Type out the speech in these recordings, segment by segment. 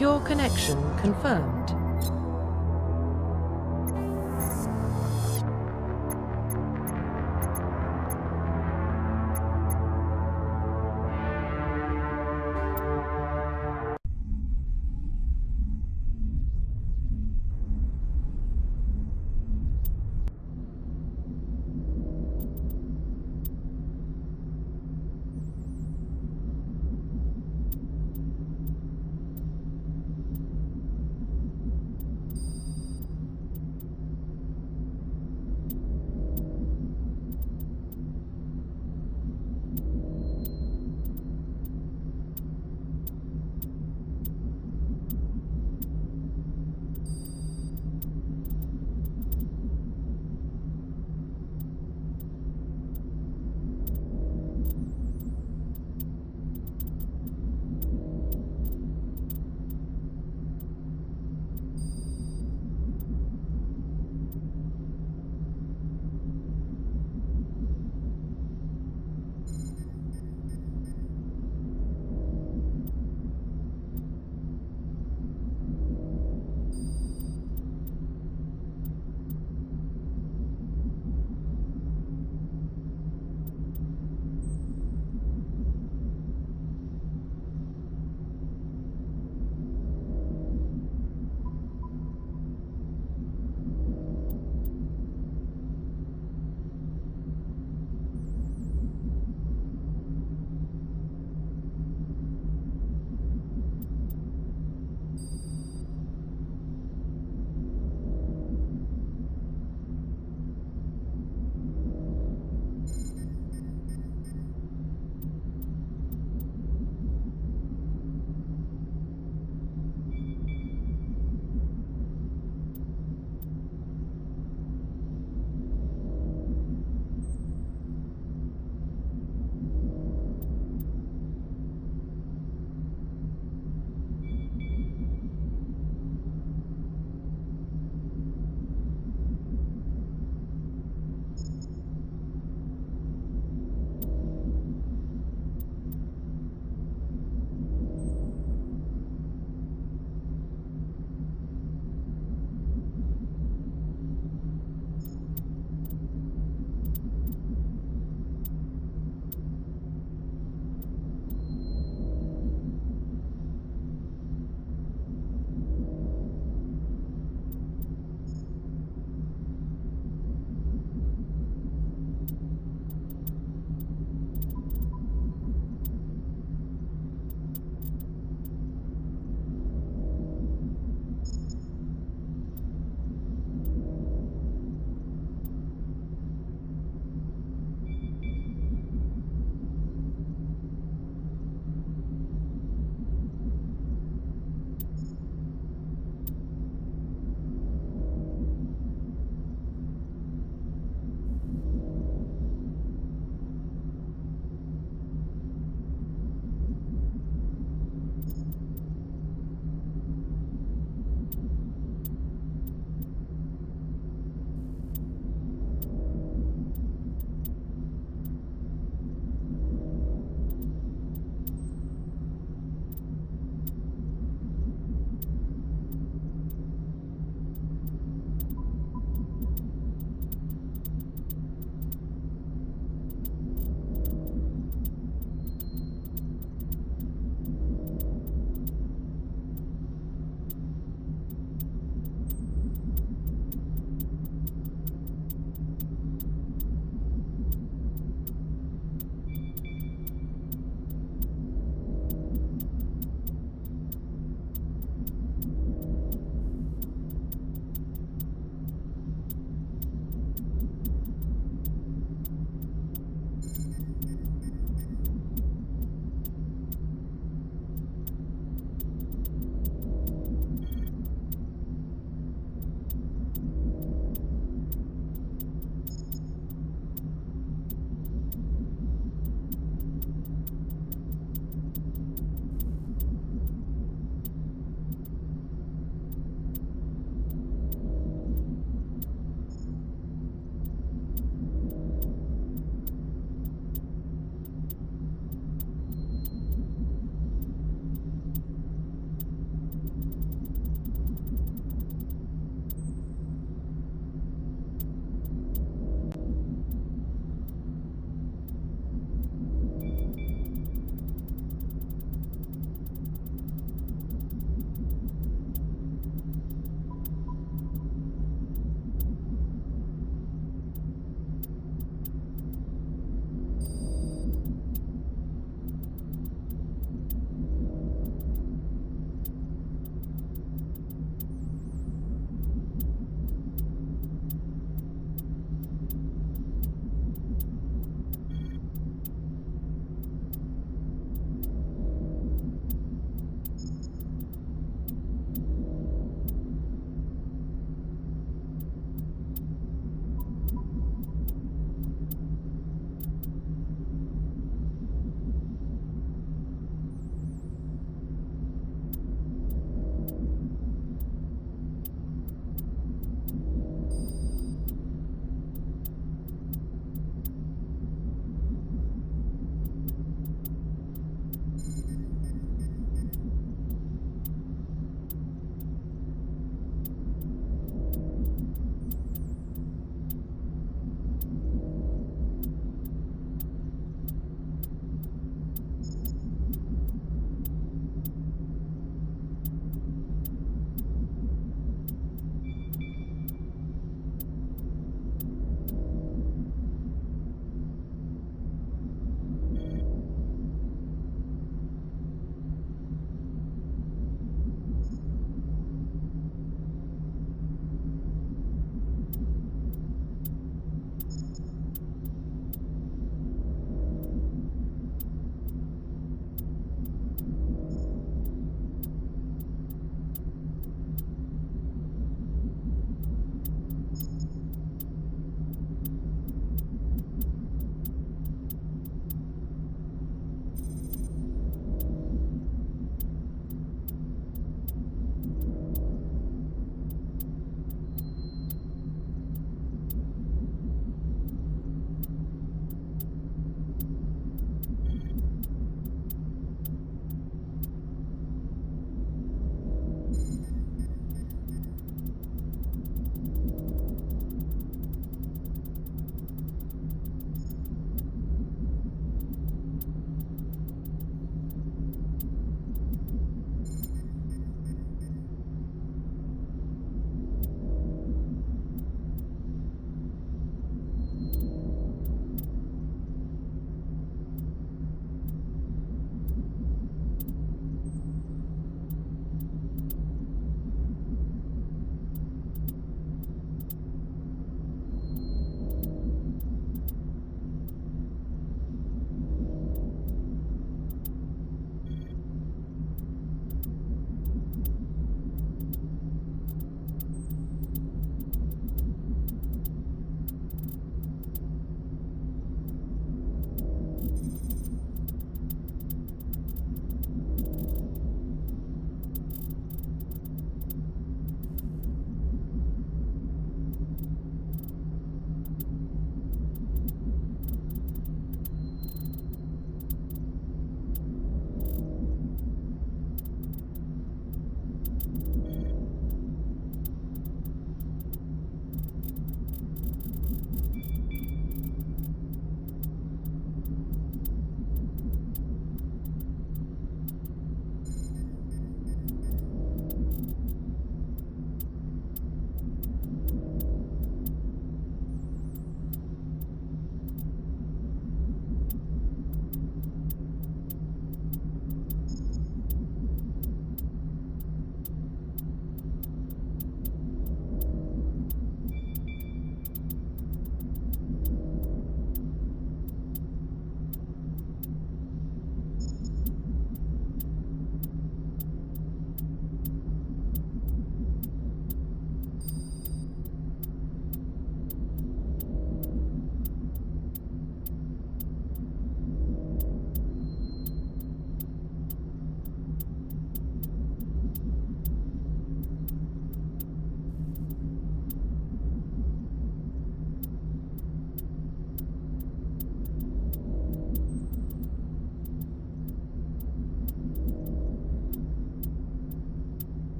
Secure connection confirmed.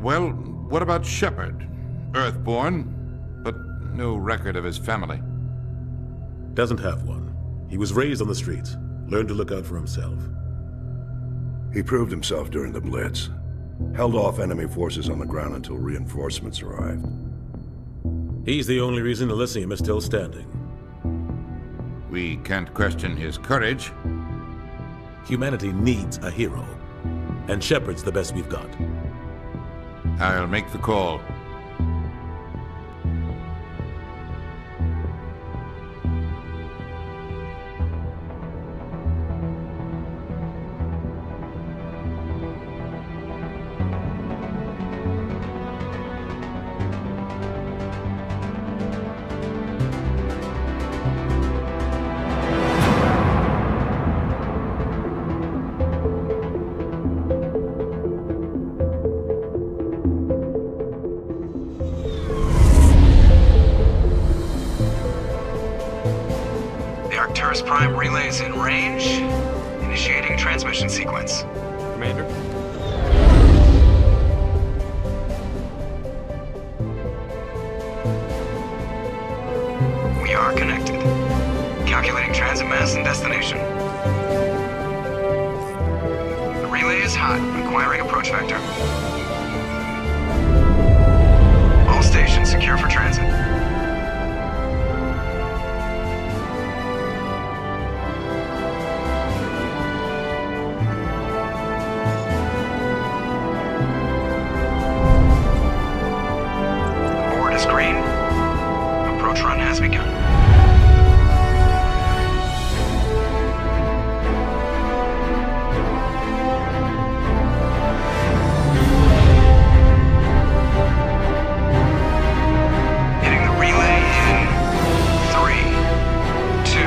Well, what about Shepard? Earthborn, but no record of his family. Doesn't have one. He was raised on the streets, learned to look out for himself. He proved himself during the Blitz. Held off enemy forces on the ground until reinforcements arrived. He's the only reason Elysium is still standing. We can't question his courage. Humanity needs a hero, and Shepard's the best we've got. I'll make the call. Arcturus Prime relays in range. Initiating transmission sequence. Commander? We are connected. Calculating transit mass and destination. The relay is hot, requiring approach vector. All stations secure for transit. Green. Approach run has begun. Hitting the relay in 3, 2,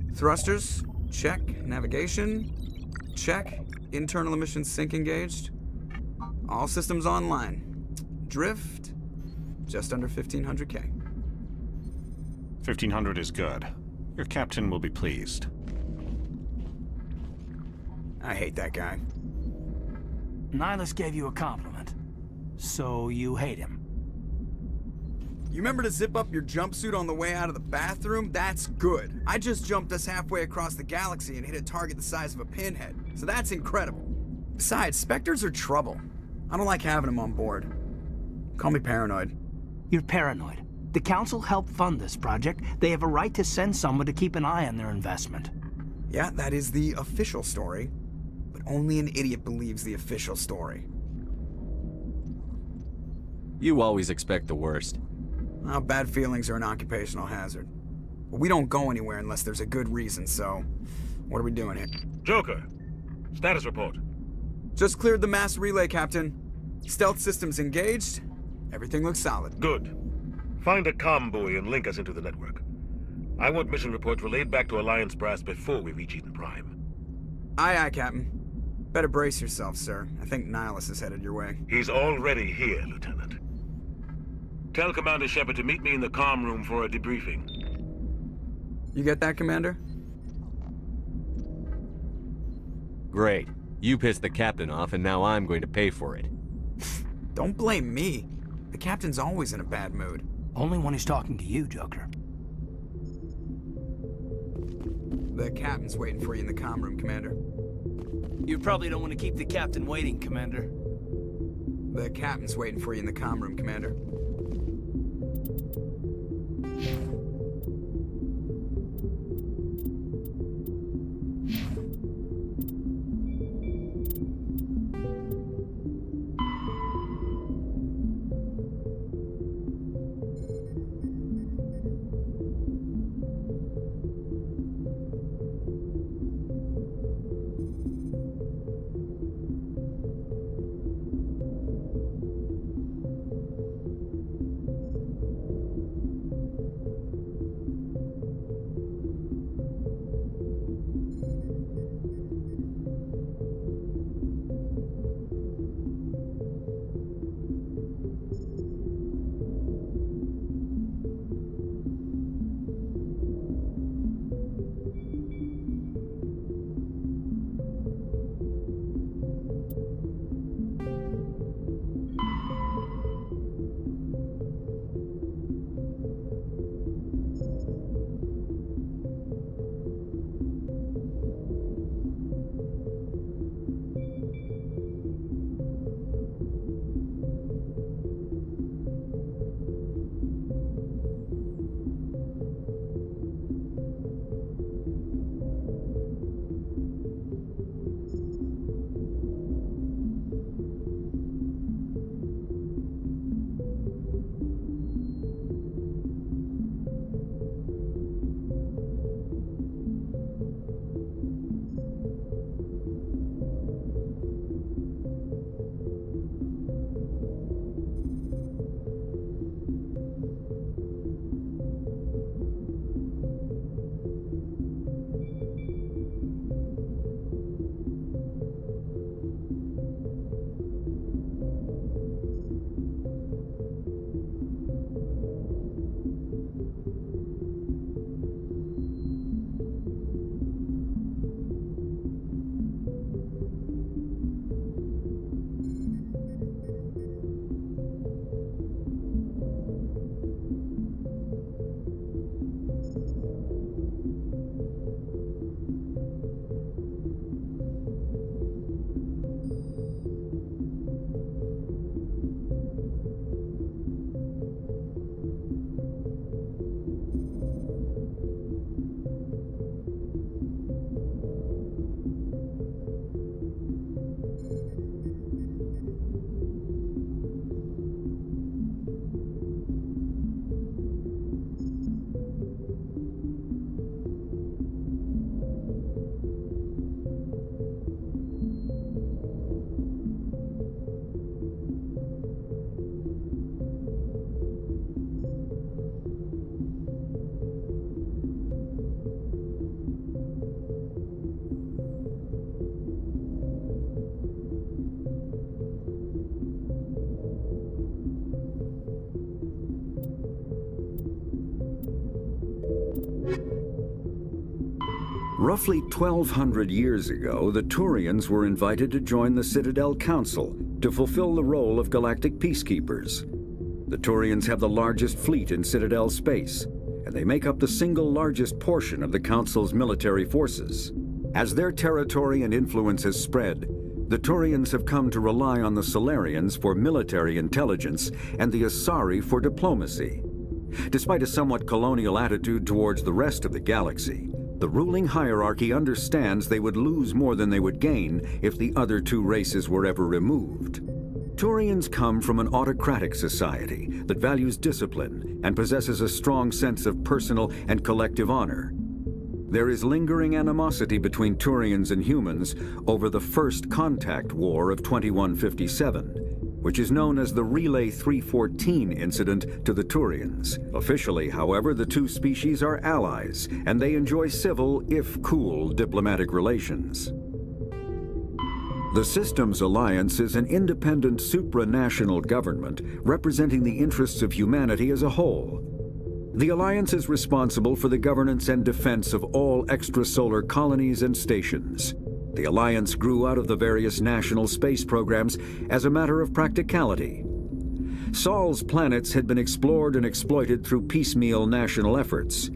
1. Thrusters. Check. Navigation. Check. Internal emissions sync engaged. All systems online. Drift. Just under 1,500K. 1,500 is good. Your captain will be pleased. I hate that guy. Nihilus gave you a compliment. So you hate him. You remember to zip up your jumpsuit on the way out of the bathroom? That's good. I just jumped us halfway across the galaxy and hit a target the size of a pinhead. So that's incredible. Besides, Spectres are trouble. I don't like having them on board. Call me paranoid. You're paranoid. The Council helped fund this project. They have a right to send someone to keep an eye on their investment. Yeah, that is the official story. But only an idiot believes the official story. You always expect the worst. Well, bad feelings are an occupational hazard. But we don't go anywhere unless there's a good reason, so... What are we doing here? Joker, status report. Just cleared the mass relay, Captain. Stealth systems engaged. Everything looks solid. Good. Find a comm buoy and link us into the network. I want mission reports relayed back to Alliance Brass before we reach Eden Prime. Aye, aye, Captain. Better brace yourself, sir. I think Nihilus is headed your way. He's already here, Lieutenant. Tell Commander Shepard to meet me in the comm room for a debriefing. You get that, Commander? Great. You pissed the captain off, and now I'm going to pay for it. Don't blame me. The Captain's always in a bad mood. Only when he's talking to you, Joker. The Captain's waiting for you in the comm room, Commander. You probably don't want to keep the Captain waiting, Commander. The Captain's waiting for you in the comm room, Commander. Roughly 1,200 years ago, the Turians were invited to join the Citadel Council to fulfill the role of galactic peacekeepers. The Turians have the largest fleet in Citadel space, and they make up the single largest portion of the Council's military forces. As their territory and influence has spread, the Turians have come to rely on the Solarians for military intelligence and the Asari for diplomacy. Despite a somewhat colonial attitude towards the rest of the galaxy, the ruling hierarchy understands they would lose more than they would gain if the other two races were ever removed. Turians come from an autocratic society that values discipline and possesses a strong sense of personal and collective honor. There is lingering animosity between Turians and humans over the First Contact War of 2157, which is known as the Relay 314 incident to the Turians. Officially, however, the two species are allies, and they enjoy civil, if cool, diplomatic relations. The Systems Alliance is an independent supranational government representing the interests of humanity as a whole. The Alliance is responsible for the governance and defense of all extrasolar colonies and stations. The Alliance grew out of the various national space programs as a matter of practicality. Sol's planets had been explored and exploited through piecemeal national efforts.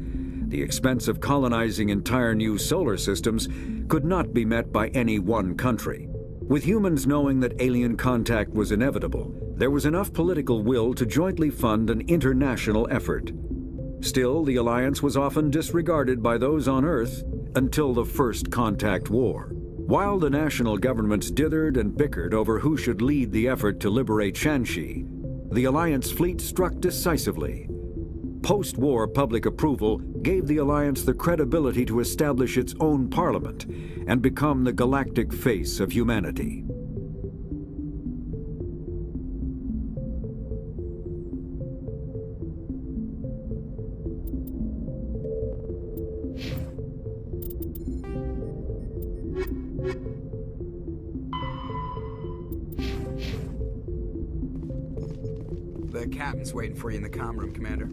The expense of colonizing entire new solar systems could not be met by any one country. With humans knowing that alien contact was inevitable, there was enough political will to jointly fund an international effort. Still, the Alliance was often disregarded by those on Earth until the First Contact War. While the national governments dithered and bickered over who should lead the effort to liberate Shanxi, the Alliance fleet struck decisively. Post-war public approval gave the Alliance the credibility to establish its own parliament and become the galactic face of humanity. The captain's waiting for you in the comm room, Commander.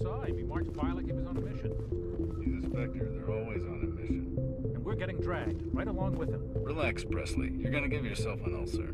saw him. He marched by like he was on a mission. He's a Spectre. They're always on a mission. And we're getting dragged, right along with him. Relax, Presley. You're gonna give yourself an ulcer.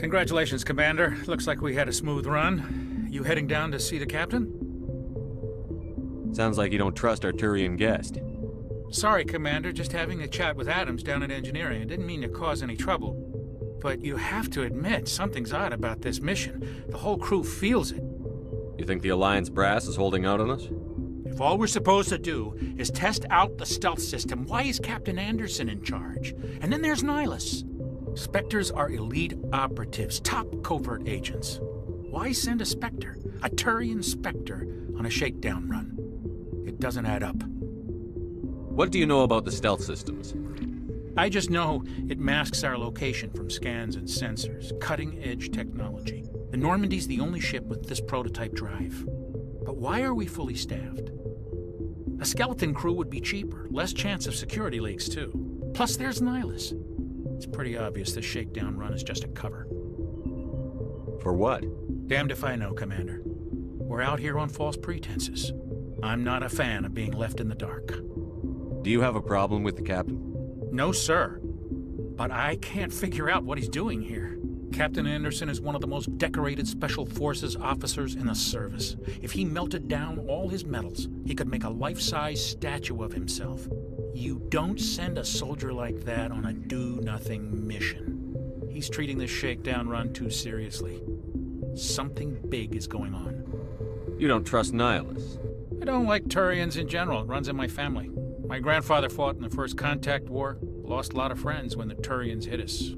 Congratulations, Commander. Looks like we had a smooth run. You heading down to see the captain? Sounds like you don't trust our Turian guest. Sorry, Commander. Just having a chat with Adams down at Engineering. I didn't mean to cause any trouble. But you have to admit, something's odd about this mission. The whole crew feels it. You think the Alliance brass is holding out on us? If all we're supposed to do is test out the stealth system, why is Captain Anderson in charge? And then there's Nihilus. Spectres are elite operatives, top covert agents. Why send a Spectre, a Turian Spectre, on a shakedown run? It doesn't add up. What do you know about the stealth systems? I just know it masks our location from scans and sensors. Cutting-edge technology. The Normandy's the only ship with this prototype drive. But why are we fully staffed? A skeleton crew would be cheaper, less chance of security leaks too. Plus there's Nihilus. It's pretty obvious this shakedown run is just a cover. For what? Damned if I know, Commander. We're out here on false pretenses. I'm not a fan of being left in the dark. Do you have a problem with the captain? No, sir. But I can't figure out what he's doing here. Captain Anderson is one of the most decorated Special Forces officers in the service. If he melted down all his medals, he could make a life-size statue of himself. You don't send a soldier like that on a do-nothing mission. He's treating this shakedown run too seriously. Something big is going on. You don't trust Nihilus? I don't like Turians in general. It runs in my family. My grandfather fought in the First Contact War. Lost a lot of friends when the Turians hit us.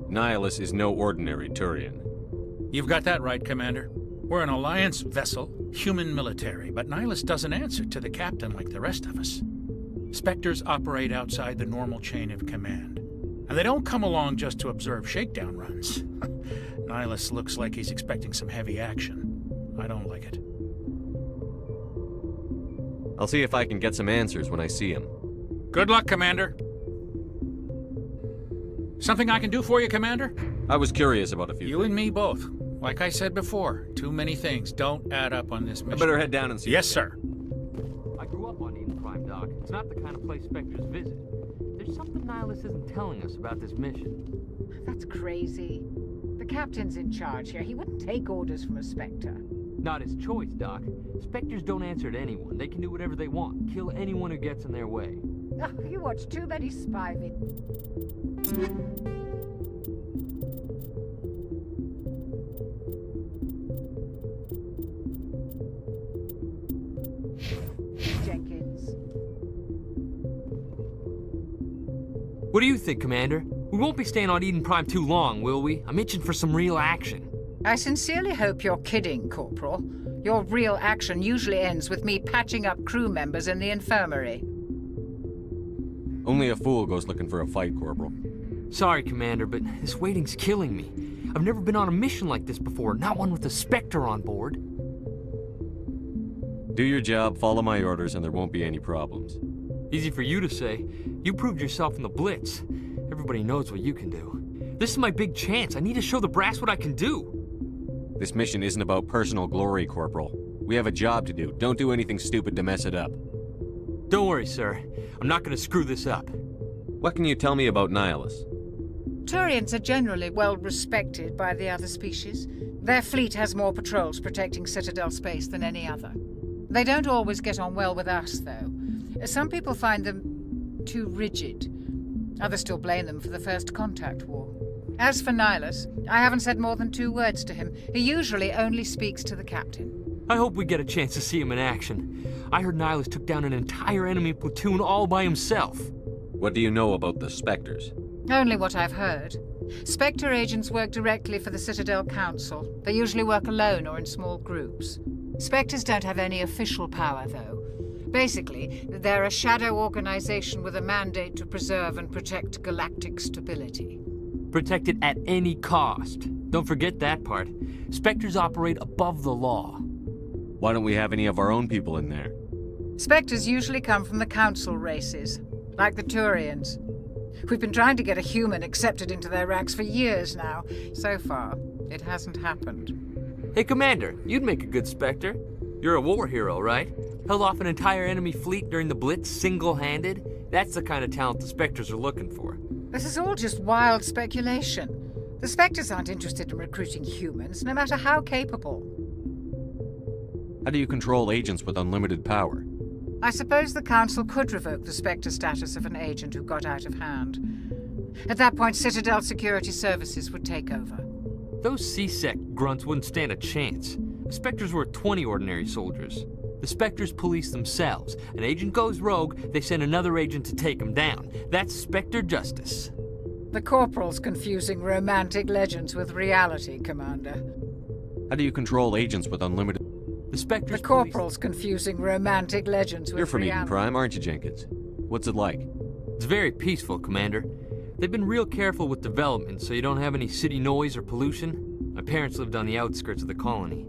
Nihilus is no ordinary Turian. You've got that right, Commander. We're an Alliance vessel, human military, but Nihilus doesn't answer to the captain like the rest of us. Spectres operate outside the normal chain of command. And they don't come along just to observe shakedown runs. Nihilus looks like he's expecting some heavy action. I don't like it. I'll see if I can get some answers when I see him. Good luck, Commander. Something I can do for you, Commander? I was curious about a few You things. and me both. Like I said before, too many things don't add up on this mission. I better head down and see. Yes, sir. I grew up on Eden Prime, Doc. It's not the kind of place Spectres visit. There's something Nihilus isn't telling us about this mission. That's crazy. The captain's in charge here. He wouldn't take orders from a Spectre. Not his choice, Doc. Spectres don't answer to anyone. They can do whatever they want. Kill anyone who gets in their way. Oh, you watch too many spy Jenkins. What do you think, Commander? We won't be staying on Eden Prime too long, will we? I'm itching for some real action. I sincerely hope you're kidding, Corporal. Your real action usually ends with me patching up crew members in the infirmary. Only a fool goes looking for a fight, Corporal. Sorry, Commander, but this waiting's killing me. I've never been on a mission like this before, not one with a Spectre on board. Do your job, follow my orders, and there won't be any problems. Easy for you to say. You proved yourself in the Blitz. Everybody knows what you can do. This is my big chance. I need to show the brass what I can do. This mission isn't about personal glory, Corporal. We have a job to do. Don't do anything stupid to mess it up. Don't worry, sir. I'm not gonna screw this up. What can you tell me about Nihilus? Turians are generally well respected by the other species. Their fleet has more patrols protecting Citadel space than any other. They don't always get on well with us, though. Some people find them too rigid. Others still blame them for the First Contact War. As for Nihilus, I haven't said more than 2 words to him. He usually only speaks to the captain. I hope we get a chance to see him in action. I heard Nihilus took down an entire enemy platoon all by himself. What do you know about the Spectres? Only what I've heard. Spectre agents work directly for the Citadel Council. They usually work alone or in small groups. Spectres don't have any official power, though. Basically, they're a shadow organization with a mandate to preserve and protect galactic stability. Protect it at any cost. Don't forget that part. Spectres operate above the law. Why don't we have any of our own people in there? Spectres usually come from the Council races, like the Turians. We've been trying to get a human accepted into their ranks for years now. So far, it hasn't happened. Hey, Commander, you'd make a good Spectre. You're a war hero, right? Held off an entire enemy fleet during the Blitz single-handed? That's the kind of talent the Spectres are looking for. This is all just wild speculation. The Spectres aren't interested in recruiting humans, no matter how capable. How do you control agents with unlimited power? I suppose the Council could revoke the Spectre status of an agent who got out of hand. At that point, Citadel Security Services would take over. Those C-Sec grunts wouldn't stand a chance. The Spectres were 20 ordinary soldiers. The Spectres police themselves. An agent goes rogue, they send another agent to take him down. That's Spectre justice. The Corporal's confusing romantic legends with reality, Commander. How do you control agents with unlimited... The Corporal's confusing romantic legends with You're from reality. Eden Prime, aren't you, Jenkins? What's it like? It's very peaceful, Commander. They've been real careful with development, so you don't have any city noise or pollution. My parents lived on the outskirts of the colony.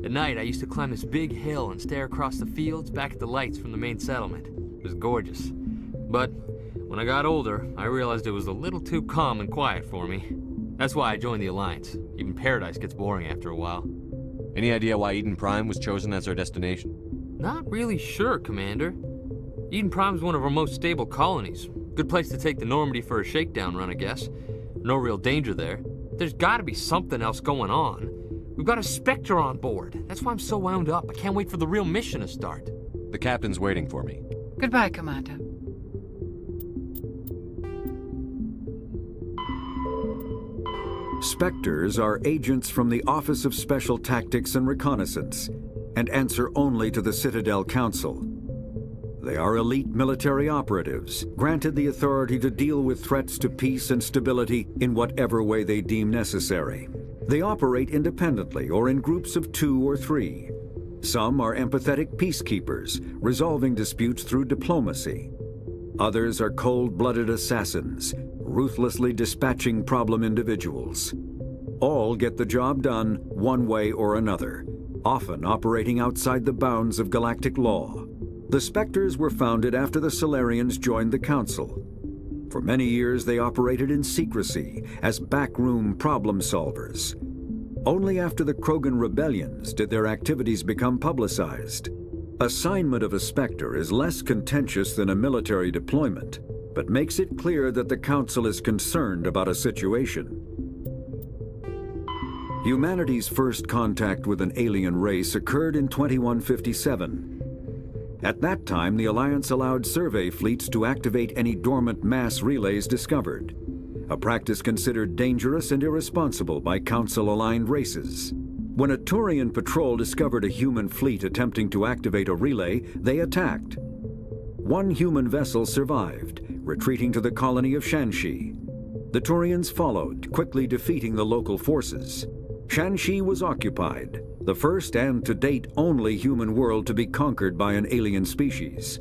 At night, I used to climb this big hill and stare across the fields back at the lights from the main settlement. It was gorgeous. But when I got older, I realized it was a little too calm and quiet for me. That's why I joined the Alliance. Even Paradise gets boring after a while. Any idea why Eden Prime was chosen as our destination? Not really sure, Commander. Eden Prime's one of our most stable colonies. Good place to take the Normandy for a shakedown run, I guess. No real danger there. There's gotta be something else going on. We've got a Spectre on board. That's why I'm so wound up. I can't wait for the real mission to start. The captain's waiting for me. Goodbye, Commander. Spectres are agents from the Office of Special Tactics and Reconnaissance, and answer only to the Citadel Council. They are elite military operatives, granted the authority to deal with threats to peace and stability in whatever way they deem necessary. They operate independently or in groups of 2 or 3. Some are empathetic peacekeepers, resolving disputes through diplomacy. Others are cold-blooded assassins, ruthlessly dispatching problem individuals. All get the job done one way or another, often operating outside the bounds of galactic law. The Spectres were founded after the Solarians joined the Council. For many years, they operated in secrecy as backroom problem solvers. Only after the Krogan rebellions did their activities become publicized. Assignment of a Spectre is less contentious than a military deployment, but makes it clear that the Council is concerned about a situation. Humanity's first contact with an alien race occurred in 2157. At that time, the Alliance allowed survey fleets to activate any dormant mass relays discovered, a practice considered dangerous and irresponsible by Council-aligned races. When a Turian patrol discovered a human fleet attempting to activate a relay, they attacked. One human vessel survived, retreating to the colony of Shanxi. The Turians followed, quickly defeating the local forces. Shanxi was occupied, the first and to date only human world to be conquered by an alien species.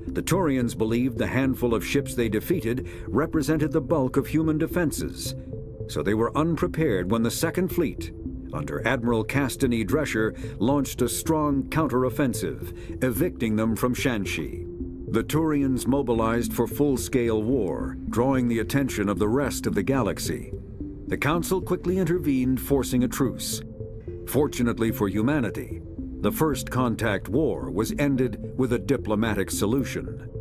The Turians believed the handful of ships they defeated represented the bulk of human defenses, so they were unprepared when the Second Fleet, under Admiral Castany Drescher, launched a strong counteroffensive, evicting them from Shanxi. The Turians mobilized for full-scale war, drawing the attention of the rest of the galaxy. The Council quickly intervened, forcing a truce. Fortunately for humanity, the First Contact War was ended with a diplomatic solution.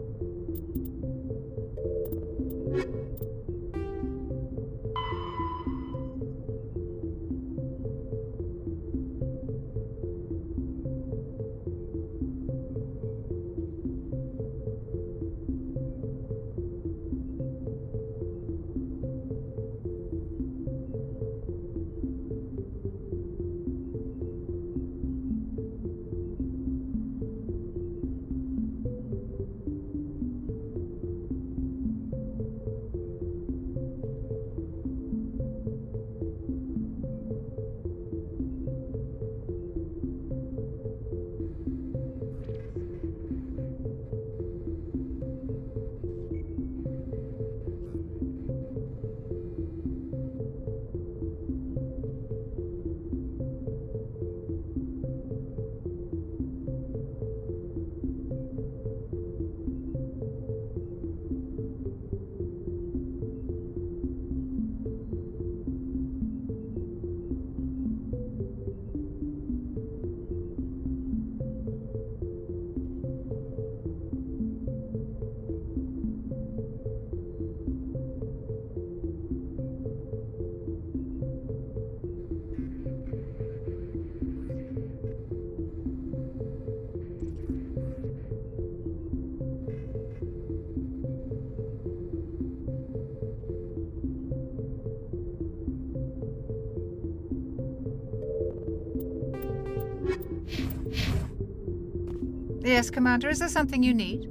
Yes, Commander, is there something you need?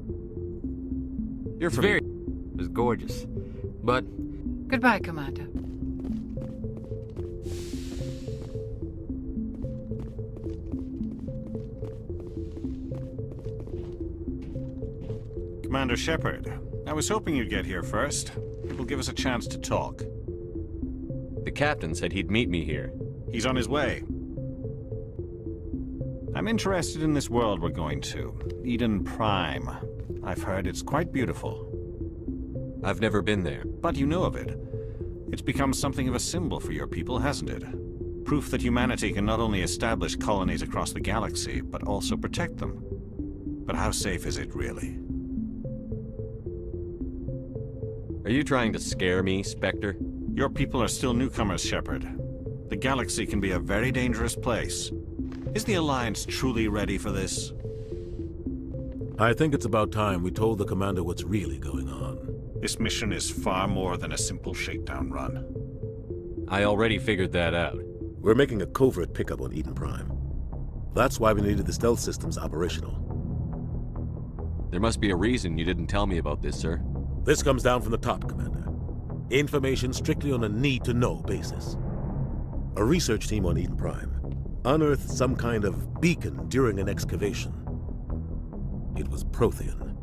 You're very... It was gorgeous. But... Goodbye, Commander. Commander Shepard, I was hoping you'd get here first. It will give us a chance to talk. The captain said he'd meet me here. He's on his way. I'm interested in this world we're going to, Eden Prime. I've heard it's quite beautiful. I've never been there. But you know of it. It's become something of a symbol for your people, hasn't it? Proof that humanity can not only establish colonies across the galaxy, but also protect them. But how safe is it, really? Are you trying to scare me, Spectre? Your people are still newcomers, Shepard. The galaxy can be a very dangerous place. Is the Alliance truly ready for this? I think it's about time we told the Commander what's really going on. This mission is far more than a simple shakedown run. I already figured that out. We're making a covert pickup on Eden Prime. That's why we needed the stealth systems operational. There must be a reason you didn't tell me about this, sir. This comes down from the top, Commander. Information strictly on a need-to-know basis. A research team on Eden Prime unearthed some kind of beacon during an excavation. It was Prothean.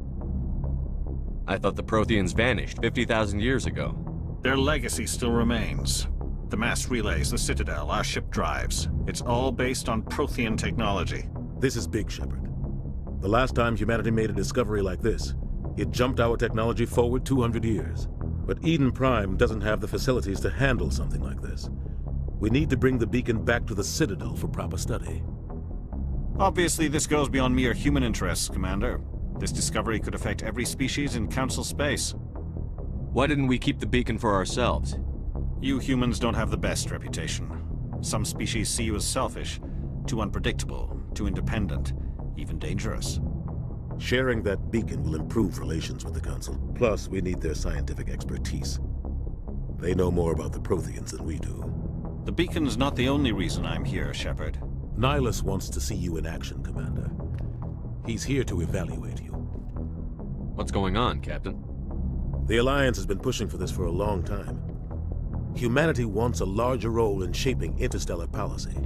I thought the Protheans vanished 50,000 years ago. Their legacy still remains. The mass relays, the Citadel, our ship drives. It's all based on Prothean technology. This is big, Shepard. The last time humanity made a discovery like this, it jumped our technology forward 200 years. But Eden Prime doesn't have the facilities to handle something like this. We need to bring the beacon back to the Citadel for proper study. Obviously, this goes beyond mere human interests, Commander. This discovery could affect every species in Council space. Why didn't we keep the beacon for ourselves? You humans don't have the best reputation. Some species see you as selfish, too unpredictable, too independent, even dangerous. Sharing that beacon will improve relations with the Council. Plus, we need their scientific expertise. They know more about the Protheans than we do. The beacon's not the only reason I'm here, Shepard. Nihilus wants to see you in action, Commander. He's here to evaluate you. What's going on, Captain? The Alliance has been pushing for this for a long time. Humanity wants a larger role in shaping interstellar policy.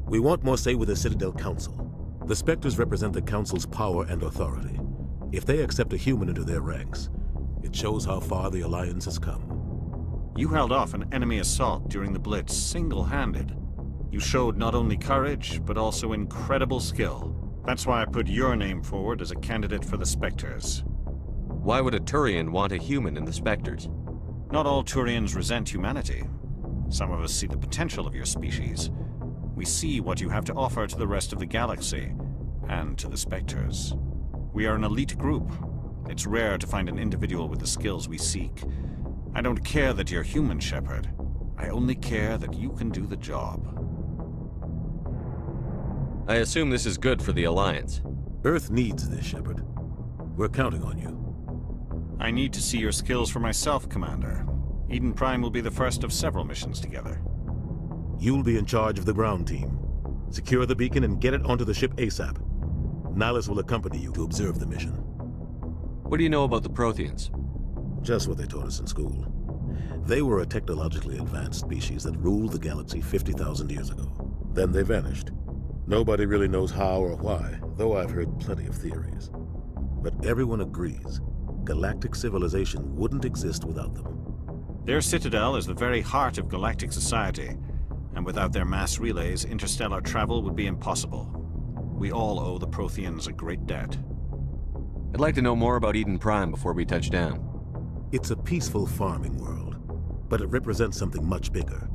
We want more say with the Citadel Council. The Spectres represent the Council's power and authority. If they accept a human into their ranks, it shows how far the Alliance has come. You held off an enemy assault during the Blitz single-handed. You showed not only courage, but also incredible skill. That's why I put your name forward as a candidate for the Spectres. Why would a Turian want a human in the Spectres? Not all Turians resent humanity. Some of us see the potential of your species. We see what you have to offer to the rest of the galaxy, and to the Spectres. We are an elite group. It's rare to find an individual with the skills we seek. I don't care that you're human, Shepard. I only care that you can do the job. I assume this is good for the Alliance. Earth needs this, Shepard. We're counting on you. I need to see your skills for myself, Commander. Eden Prime will be the first of several missions together. You'll be in charge of the ground team. Secure the beacon and get it onto the ship ASAP. Nihilus will accompany you to observe the mission. What do you know about the Protheans? Just what they taught us in school. They were a technologically advanced species that ruled the galaxy 50,000 years ago. Then they vanished. Nobody really knows how or why, though I've heard plenty of theories. But everyone agrees, galactic civilization wouldn't exist without them. Their citadel is the very heart of galactic society, and without their mass relays, interstellar travel would be impossible. We all owe the Protheans a great debt. I'd like to know more about Eden Prime before we touch down. It's a peaceful farming world, but it represents something much bigger.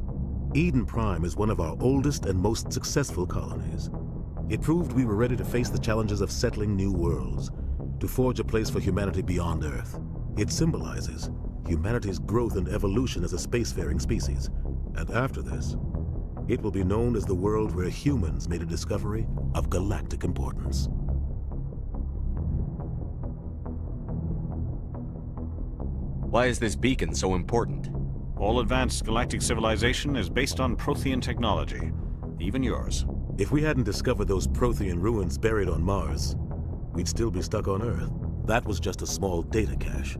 Eden Prime is one of our oldest and most successful colonies. It proved we were ready to face the challenges of settling new worlds, to forge a place for humanity beyond Earth. It symbolizes humanity's growth and evolution as a spacefaring species. And after this, it will be known as the world where humans made a discovery of galactic importance. Why is this beacon so important? All advanced galactic civilization is based on Prothean technology, even yours. If we hadn't discovered those Prothean ruins buried on Mars, we'd still be stuck on Earth. That was just a small data cache.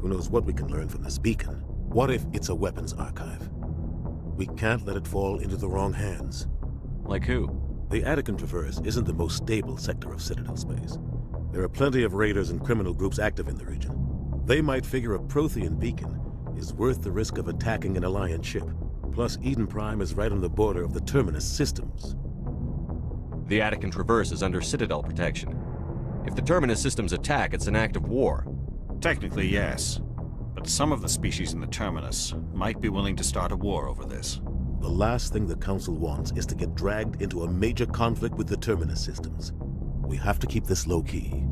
Who knows what we can learn from this beacon? What if it's a weapons archive? We can't let it fall into the wrong hands. Like who? The Attican Traverse isn't the most stable sector of Citadel space. There are plenty of raiders and criminal groups active in the region. They might figure a Prothean beacon is worth the risk of attacking an Alliance ship. Plus, Eden Prime is right on the border of the Terminus systems. The Attican Traverse is under Citadel protection. If the Terminus systems attack, it's an act of war. Technically, yes. But some of the species in the Terminus might be willing to start a war over this. The last thing the Council wants is to get dragged into a major conflict with the Terminus systems. We have to keep this low-key.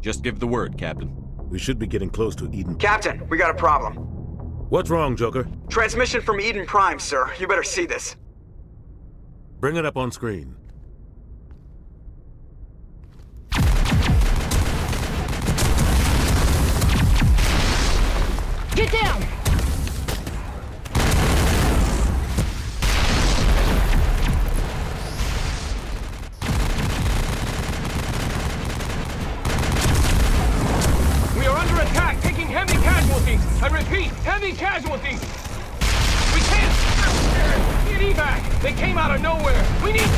Just give the word, Captain. We should be getting close to Eden. Captain, we got a problem. What's wrong, Joker? Transmission from Eden Prime, sir. You better see this. Bring it up on screen. Get down! We are under attack, taking heavy casualties. I repeat, heavy casualties. We can't get evac. They came out of nowhere. We need...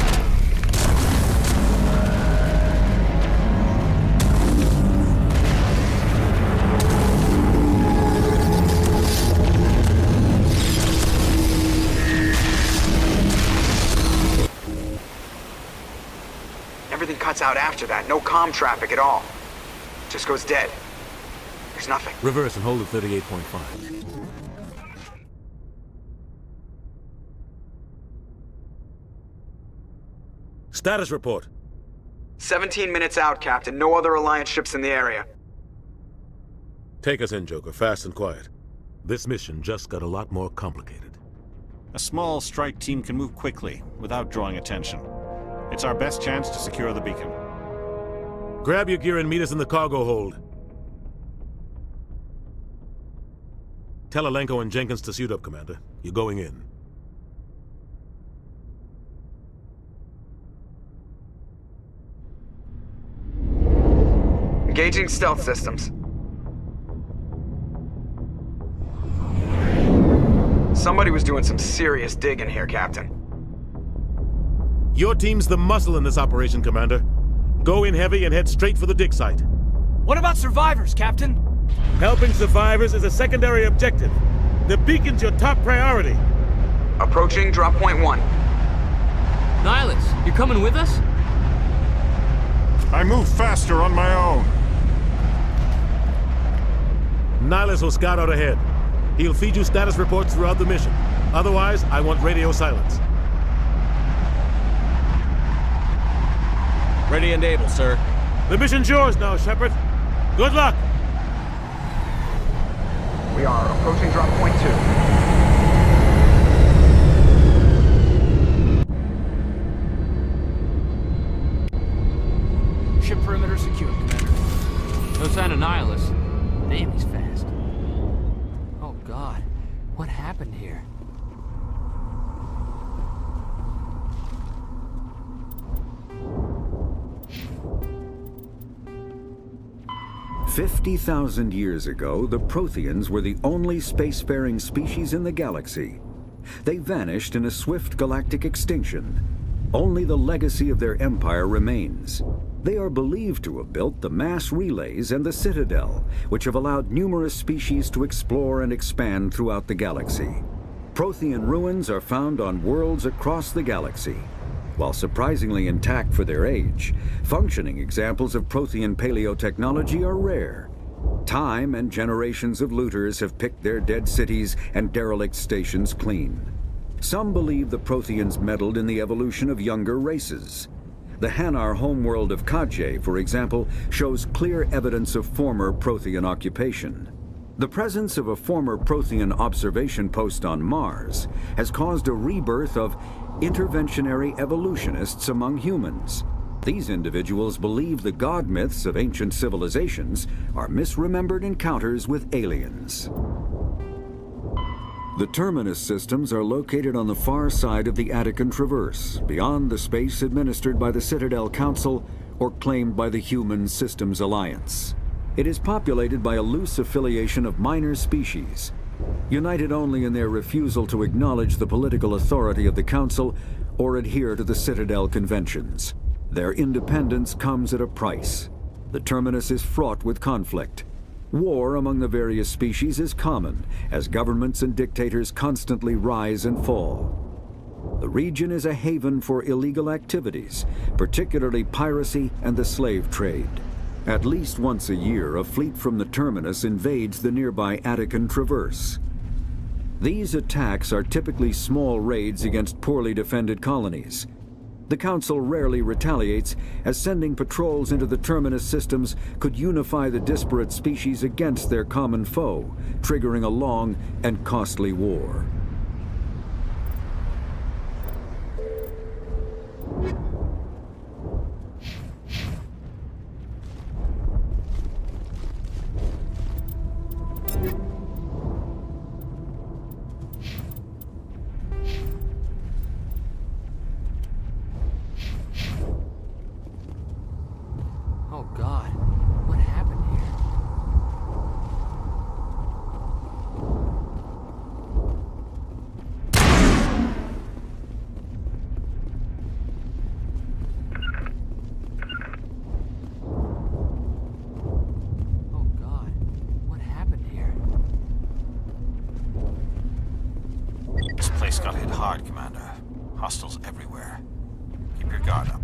Everything cuts out after that. No comm traffic at all. Just goes dead. There's nothing. Reverse and hold at 38.5. Status report. 17 minutes out, Captain. No other Alliance ships in the area. Take us in, Joker, fast and quiet. This mission just got a lot more complicated. A small strike team can move quickly, without drawing attention. It's our best chance to secure the beacon. Grab your gear and meet us in the cargo hold. Tell Alenko and Jenkins to suit up, Commander. You're going in. Engaging stealth systems. Somebody was doing some serious digging here, Captain. Your team's the muscle in this operation, Commander. Go in heavy and head straight for the dig site. What about survivors, Captain? Helping survivors is a secondary objective. The beacon's your top priority. Approaching drop point 1. Nihilus, you coming with us? I move faster on my own. Nihilus will scout out ahead. He'll feed you status reports throughout the mission. Otherwise, I want radio silence. Ready and able, sir. The mission's yours now, Shepard. Good luck! We are approaching drop point 2. Ship perimeter secure, Commander. No sign of Nihilus. Damn, he's fast. Oh God, what happened here? $50,000 years ago, the Protheans were the only spacefaring species in the galaxy. They vanished in a swift galactic extinction. Only the legacy of their empire remains. They are believed to have built the mass relays and the Citadel, which have allowed numerous species to explore and expand throughout the galaxy. Prothean ruins are found on worlds across the galaxy. While surprisingly intact for their age, functioning examples of Prothean paleotechnology are rare. Time and generations of looters have picked their dead cities and derelict stations clean. Some believe the Protheans meddled in the evolution of younger races. The Hanar homeworld of Kadje, for example, shows clear evidence of former Prothean occupation. The presence of a former Prothean observation post on Mars has caused a rebirth of interventionary evolutionists among humans. These individuals believe the god myths of ancient civilizations are misremembered encounters with aliens. The Terminus systems are located on the far side of the Attican Traverse, beyond the space administered by the Citadel Council or claimed by the Human Systems Alliance. It is populated by a loose affiliation of minor species, united only in their refusal to acknowledge the political authority of the Council or adhere to the Citadel conventions. Their independence comes at a price. The Terminus is fraught with conflict. War among the various species is common, as governments and dictators constantly rise and fall. The region is a haven for illegal activities, particularly piracy and the slave trade. At least once a year, a fleet from the Terminus invades the nearby Attican Traverse. These attacks are typically small raids against poorly defended colonies. The Council rarely retaliates, as sending patrols into the Terminus systems could unify the disparate species against their common foe, triggering a long and costly war. Oh God, what happened here? Oh God, what happened here? This place got hit hard, Commander. Hostiles everywhere. Keep your guard up.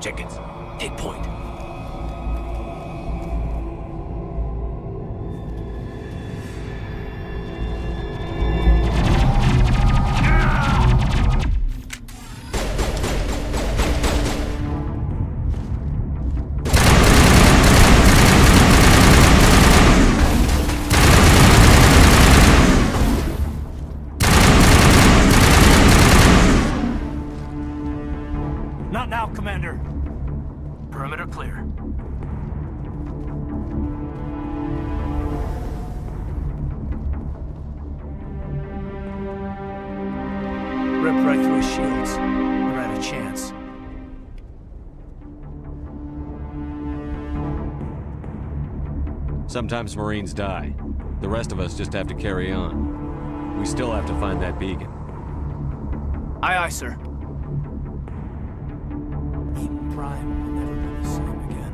Jenkins, take point. Not now, Commander. Perimeter clear. Ripped right through his shields. Never had a chance. Sometimes Marines die. The rest of us just have to carry on. We still have to find that beacon. Aye, aye, sir. Eden Prime will never be the same again.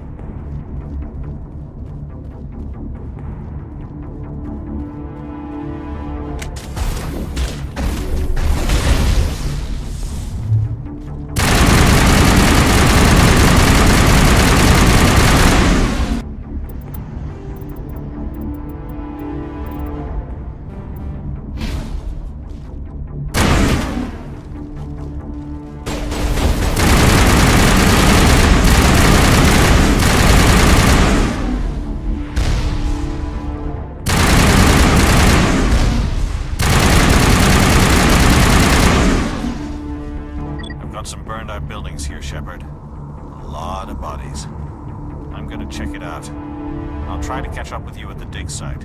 some burned out buildings here, Shepard. A lot of bodies. I'm gonna check it out. I'll try to catch up with you at the dig site.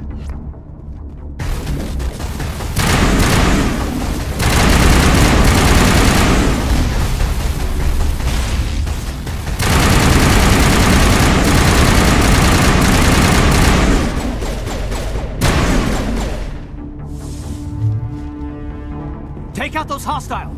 Take out those hostiles!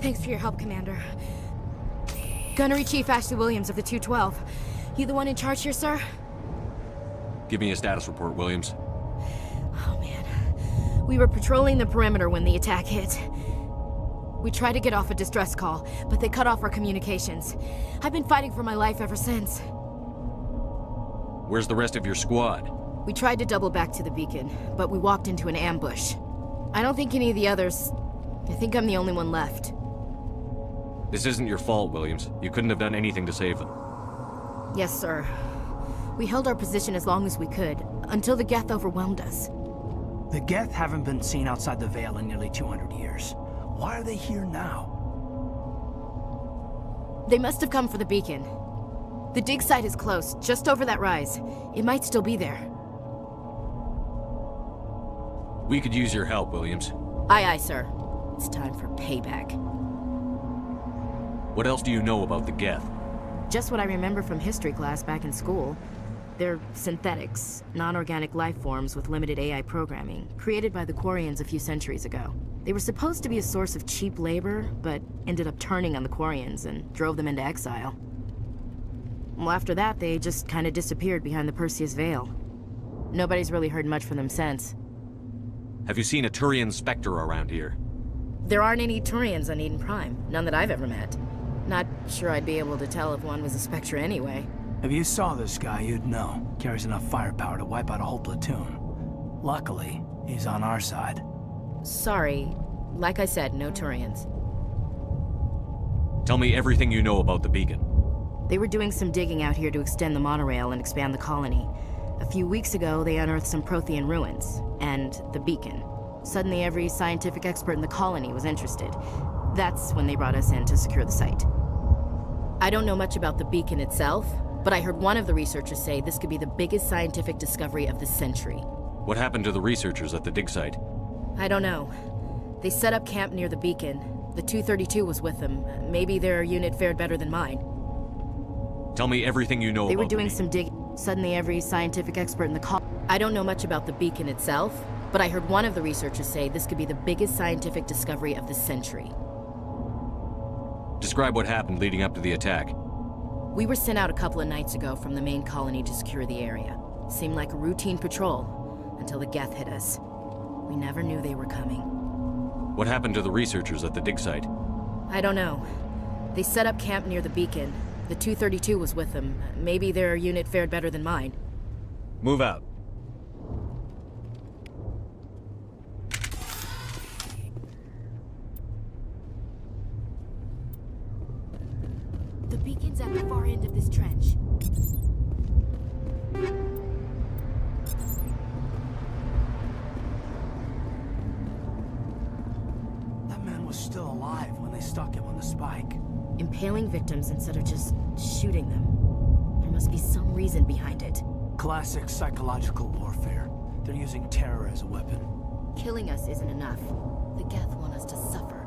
Thanks for your help, Commander. Gunnery Chief Ashley Williams of the 212. You the one in charge here, sir? Give me a status report, Williams. Oh, man. We were patrolling the perimeter when the attack hit. We tried to get off a distress call, but they cut off our communications. I've been fighting for my life ever since. Where's the rest of your squad? We tried to double back to the beacon, but we walked into an ambush. I don't think any of the others... I think I'm the only one left. This isn't your fault, Williams. You couldn't have done anything to save them. Yes, sir. We held our position as long as we could, until the Geth overwhelmed us. The Geth haven't been seen outside the Veil in nearly 200 years. Why are they here now? They must have come for the beacon. The dig site is close, just over that rise. It might still be there. We could use your help, Williams. Aye, aye, sir. It's time for payback. What else do you know about the Geth? Just what I remember from history class back in school. They're synthetics, non-organic life forms with limited AI programming, created by the Quarians a few centuries ago. They were supposed to be a source of cheap labor, but ended up turning on the Quarians and drove them into exile. Well, after that, they just kind of disappeared behind the Perseus Veil. Nobody's really heard much from them since. Have you seen a Turian Spectre around here? There aren't any Turians on Eden Prime, none that I've ever met. Not sure I'd be able to tell if one was a Spectre anyway. If you saw this guy, you'd know. Carries enough firepower to wipe out a whole platoon. Luckily, he's on our side. Sorry. Like I said, no Turians. Tell me everything you know about the beacon. They were doing some digging out here to extend the monorail and expand the colony. A few weeks ago, they unearthed some Prothean ruins, and the beacon. Suddenly, every scientific expert in the colony was interested. That's when they brought us in to secure the site. I don't know much about the beacon itself, but I heard one of the researchers say this could be the biggest scientific discovery of the century. What happened to the researchers at the dig site? I don't know. They set up camp near the beacon. The 232 was with them. Maybe their unit fared better than mine. Tell me everything you know They about were doing the some dig. Suddenly, every scientific expert in the colony. I don't know much about the beacon itself, but I heard one of the researchers say this could be the biggest scientific discovery of the century. Describe what happened leading up to the attack. We were sent out a couple of nights ago from the main colony to secure the area. Seemed like a routine patrol, until the Geth hit us. We never knew they were coming. What happened to the researchers at the dig site? I don't know. They set up camp near the beacon. The 232 was with them. Maybe their unit fared better than mine. Move out. The beacon's at the far end of this trench. That man was was still alive when they stuck him on the spike. Impaling victims instead of just shooting them. There must be some reason behind it. Classic psychological warfare. They're using terror as a weapon. Killing us isn't enough. The Geth want us to suffer.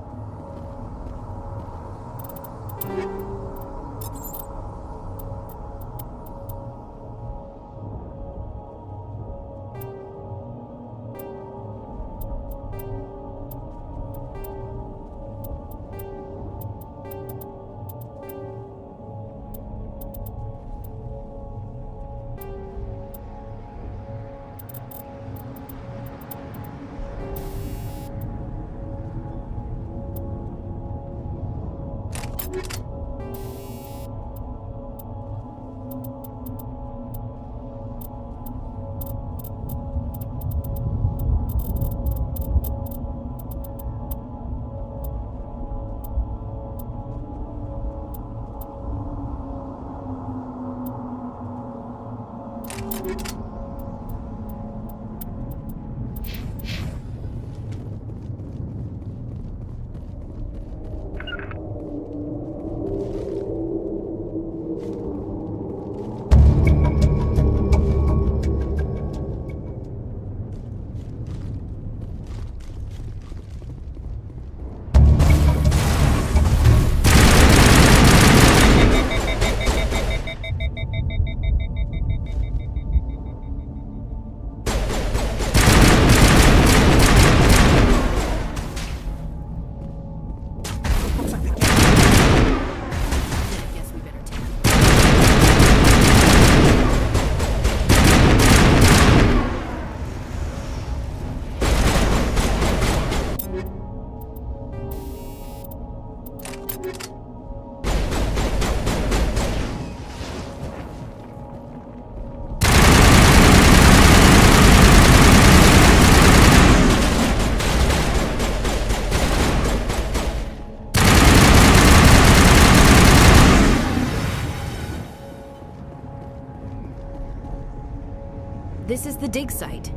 This is the dig site.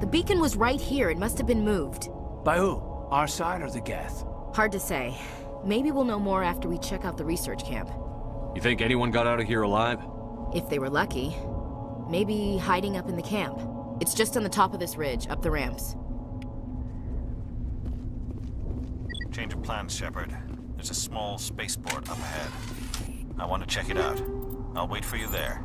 The beacon was right here. It must have been moved. By who? Our side or the Geth? Hard to say. Maybe we'll know more after we check out the research camp. You think anyone got out of here alive? If they were lucky. Maybe hiding up in the camp. It's just on the top of this ridge, up the ramps. Change of plans, Shepard. There's a small spaceport up ahead. I want to check it out. I'll wait for you there.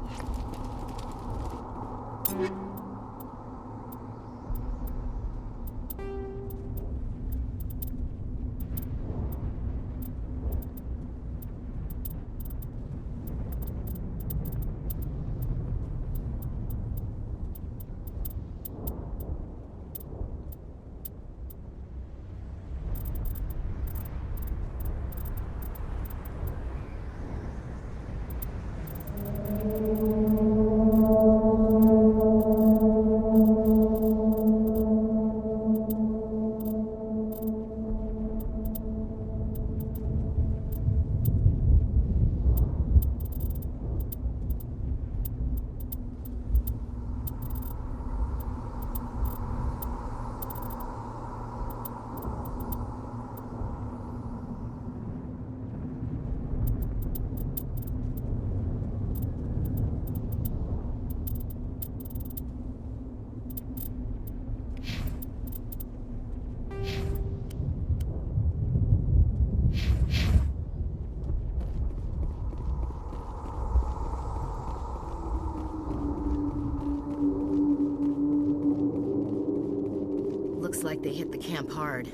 Looks like they hit the camp hard.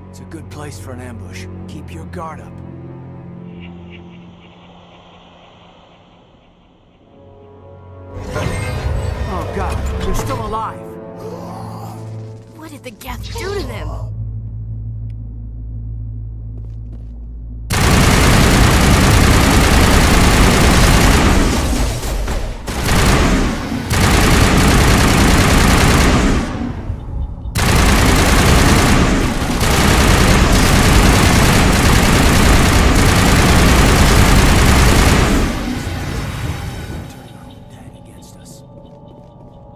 It's a good place for an ambush. Keep your guard up. Oh god, they're still alive! What did the Geth do to them?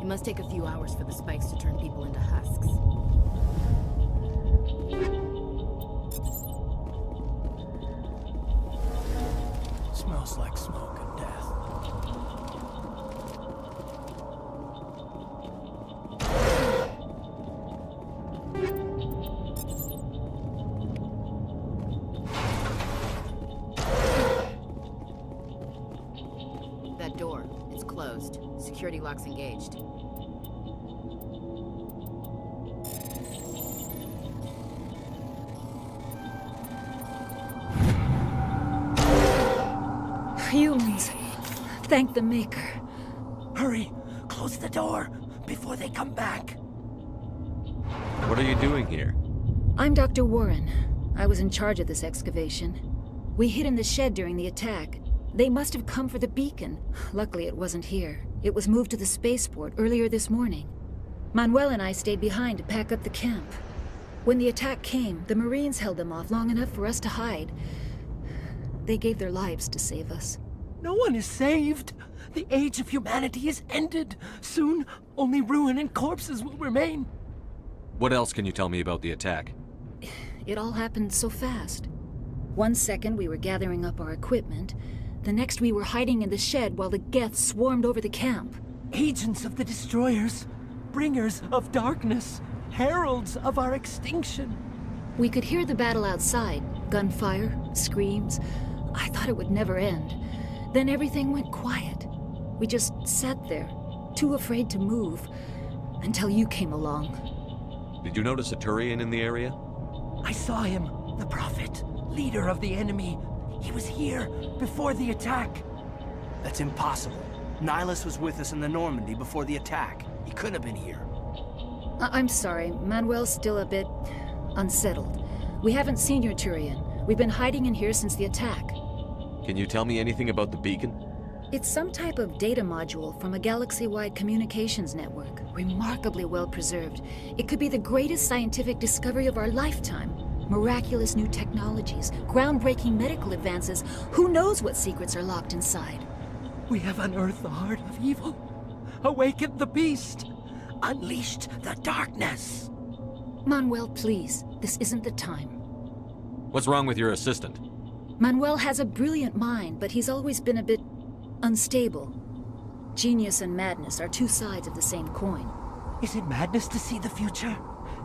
It must take a few hours for the spikes to turn people into husks. security locks engaged. Humans. Thank the Maker. Hurry! Close the door before they come back. What are you doing here? I'm Dr. Warren. I was in charge of this excavation. We hid in the shed during the attack. They must have come for the beacon. Luckily, it wasn't here. It was moved to the spaceport earlier this morning. Manuel and I stayed behind to pack up the camp. When the attack came, the Marines held them off long enough for us to hide. They gave their lives to save us. No one is saved. The age of humanity is ended. Soon, only ruin and corpses will remain. What else can you tell me about the attack? It all happened so fast. 1 second we were gathering up our equipment. The next we were hiding in the shed while the Geth swarmed over the camp. Agents of the Destroyers. Bringers of darkness. Heralds of our extinction. We could hear the battle outside. Gunfire, screams. I thought it would never end. Then everything went quiet. We just sat there, too afraid to move, until you came along. Did you notice a Turian in the area? I saw him, the Prophet, leader of the enemy. He was here before the attack. That's impossible. Nihilus was with us in the Normandy before the attack. He couldn't have been here. I'm sorry, Manuel's still a bit unsettled. We haven't seen your Turian. We've been hiding in here since the attack. Can you tell me anything about the beacon? It's some type of data module from a galaxy-wide communications network, remarkably well preserved. It could be the greatest scientific discovery of our lifetime. Miraculous new technologies, groundbreaking medical advances. Who knows what secrets are locked inside? We have unearthed the heart of evil, awakened the beast, unleashed the darkness. Manuel, please, this isn't the time. What's wrong with your assistant? Manuel has a brilliant mind, but he's always been a bit unstable. Genius and madness are two sides of the same coin. Is it madness to see the future?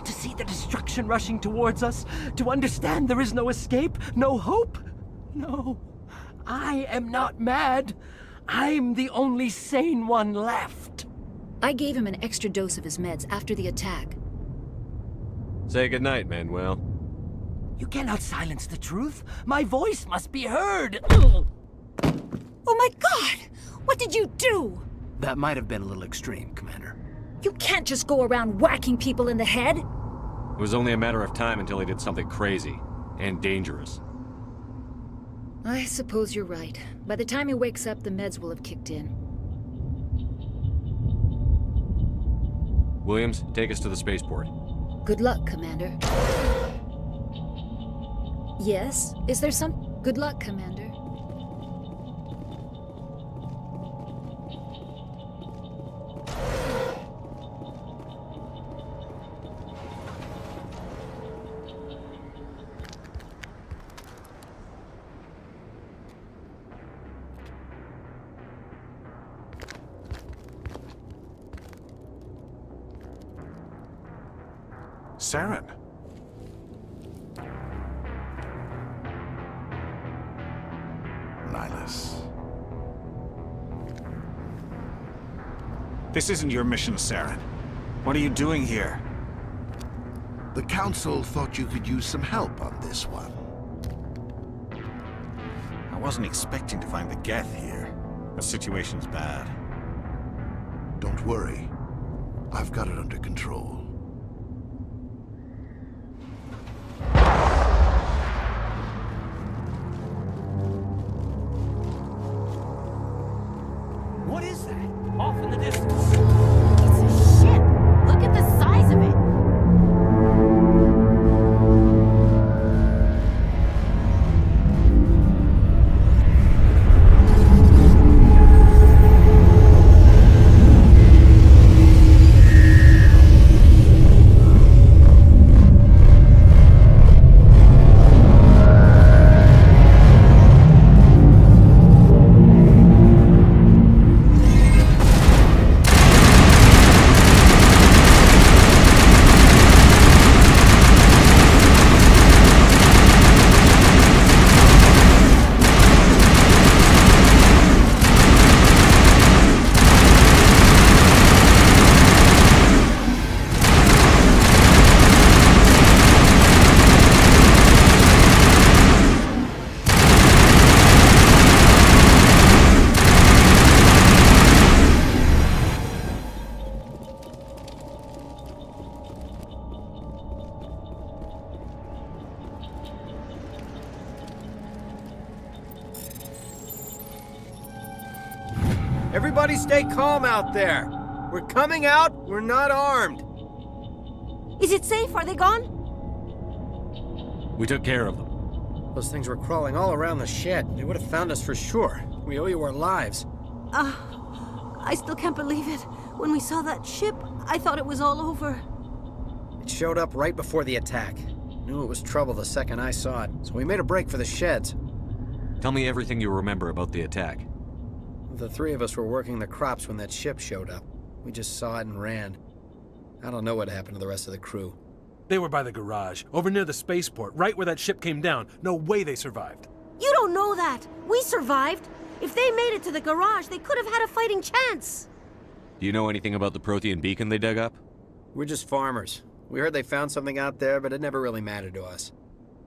To see the destruction rushing towards us? To understand there is no escape? No hope? No. I am not mad. I'm the only sane one left. I gave him an extra dose of his meds after the attack. Say goodnight, Manuel. You cannot silence the truth. My voice must be heard. Oh my God! What did you do? That might have been a little extreme, Commander. You can't just go around whacking people in the head. It was only a matter of time until he did something crazy and dangerous. I suppose you're right. By the time he wakes up, the meds will have kicked in. Williams, take us to the spaceport. Good luck, Commander. Yes? Is there some... Good luck, Commander. Saren. Nihilus. This isn't your mission, Saren. What are you doing here? The Council thought you could use some help on this one. I wasn't expecting to find the Geth here. The situation's bad. Don't worry. I've got it under control. What is that? Off in the distance. It's a ship. Look at the size of it. Everybody stay calm out there. We're coming out, we're not armed. Is it safe? Are they gone? We took care of them. Those things were crawling all around the shed. They would have found us for sure. We owe you our lives. I still can't believe it. When we saw that ship, I thought it was all over. It showed up right before the attack. Knew it was trouble the second I saw it, so we made a break for the sheds. Tell me everything you remember about the attack. The three of us were working the crops when that ship showed up. We just saw it and ran. I don't know what happened to the rest of the crew. They were by the garage, over near the spaceport, right where that ship came down. No way they survived. You don't know that. We survived. If they made it to the garage, they could have had a fighting chance. Do you know anything about the Prothean beacon they dug up? We're just farmers. We heard they found something out there, but it never really mattered to us.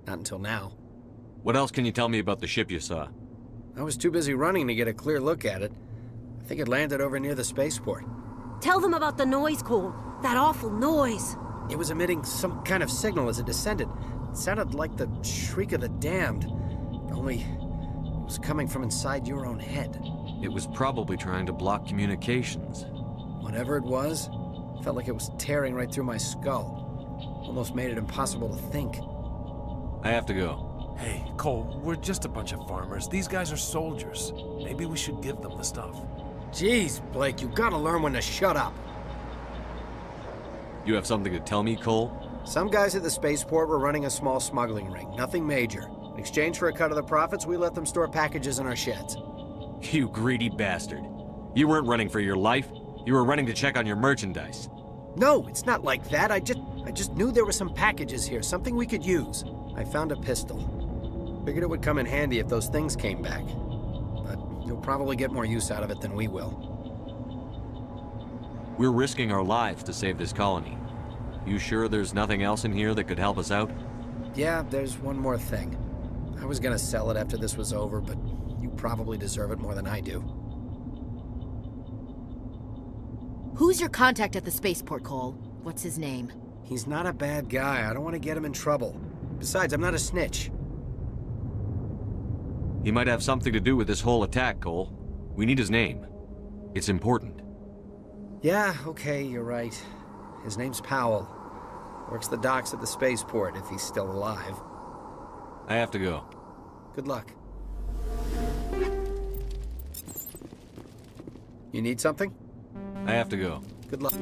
Not until now. What else can you tell me about the ship you saw? I was too busy running to get a clear look at it. I think it landed over near the spaceport. Tell them about the noise, Cole. That awful noise. It was emitting some kind of signal as it descended. It sounded like the shriek of the damned. Only it was coming from inside your own head. It was probably trying to block communications. Whatever it was, felt like it was tearing right through my skull. Almost made it impossible to think. I have to go. Hey, Cole, we're just a bunch of farmers. These guys are soldiers. Maybe we should give them the stuff. Jeez, Blake, you gotta learn when to shut up. You have something to tell me, Cole? Some guys at the spaceport were running a small smuggling ring. Nothing major. In exchange for a cut of the profits, we let them store packages in our sheds. You greedy bastard. You weren't running for your life. You were running to check on your merchandise. No, it's not like that. I just knew there were some packages here, something we could use. I found a pistol. Figured it would come in handy if those things came back. But you'll probably get more use out of it than we will. We're risking our lives to save this colony. You sure there's nothing else in here that could help us out? Yeah, there's one more thing. I was gonna sell it after this was over, but you probably deserve it more than I do. Who's your contact at the spaceport, Cole? What's his name? He's not a bad guy. I don't want to get him in trouble. Besides, I'm not a snitch. He might have something to do with this whole attack, Cole. We need his name. It's important. Yeah, okay, you're right. His name's Powell. Works the docks at the spaceport, if he's still alive. I have to go. Good luck. You need something? I have to go. Good luck.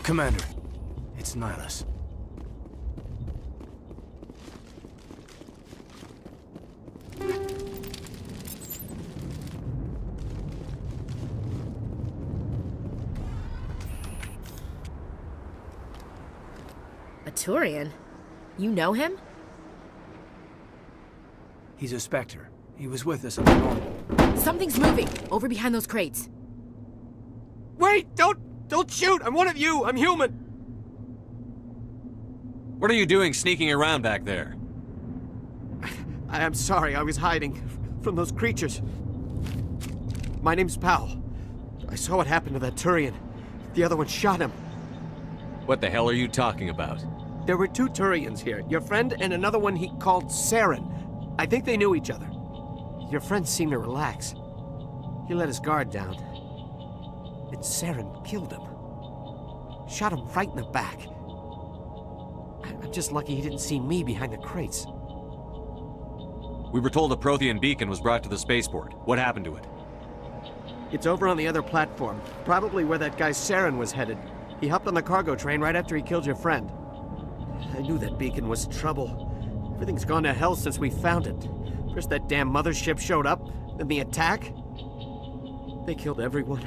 Commander, it's Nihlus. A Turian? You know him? He's a Spectre. He was with us on the normal. Something's moving, over behind those crates. Wait! Don't shoot! I'm one of you! I'm human! What are you doing sneaking around back there? I'm sorry, I was hiding from those creatures. My name's Powell. I saw what happened to that Turian. The other one shot him. What the hell are you talking about? There were 2 Turians here, your friend and another one he called Saren. I think they knew each other. Your friend seemed to relax. He let his guard down. And Saren killed him. Shot him right in the back. I'm just lucky he didn't see me behind the crates. We were told a Prothean beacon was brought to the spaceport. What happened to it? It's over on the other platform, probably where that guy Saren was headed. He hopped on the cargo train right after he killed your friend. I knew that beacon was trouble. Everything's gone to hell since we found it. First that damn mothership showed up, then the attack. They killed everyone.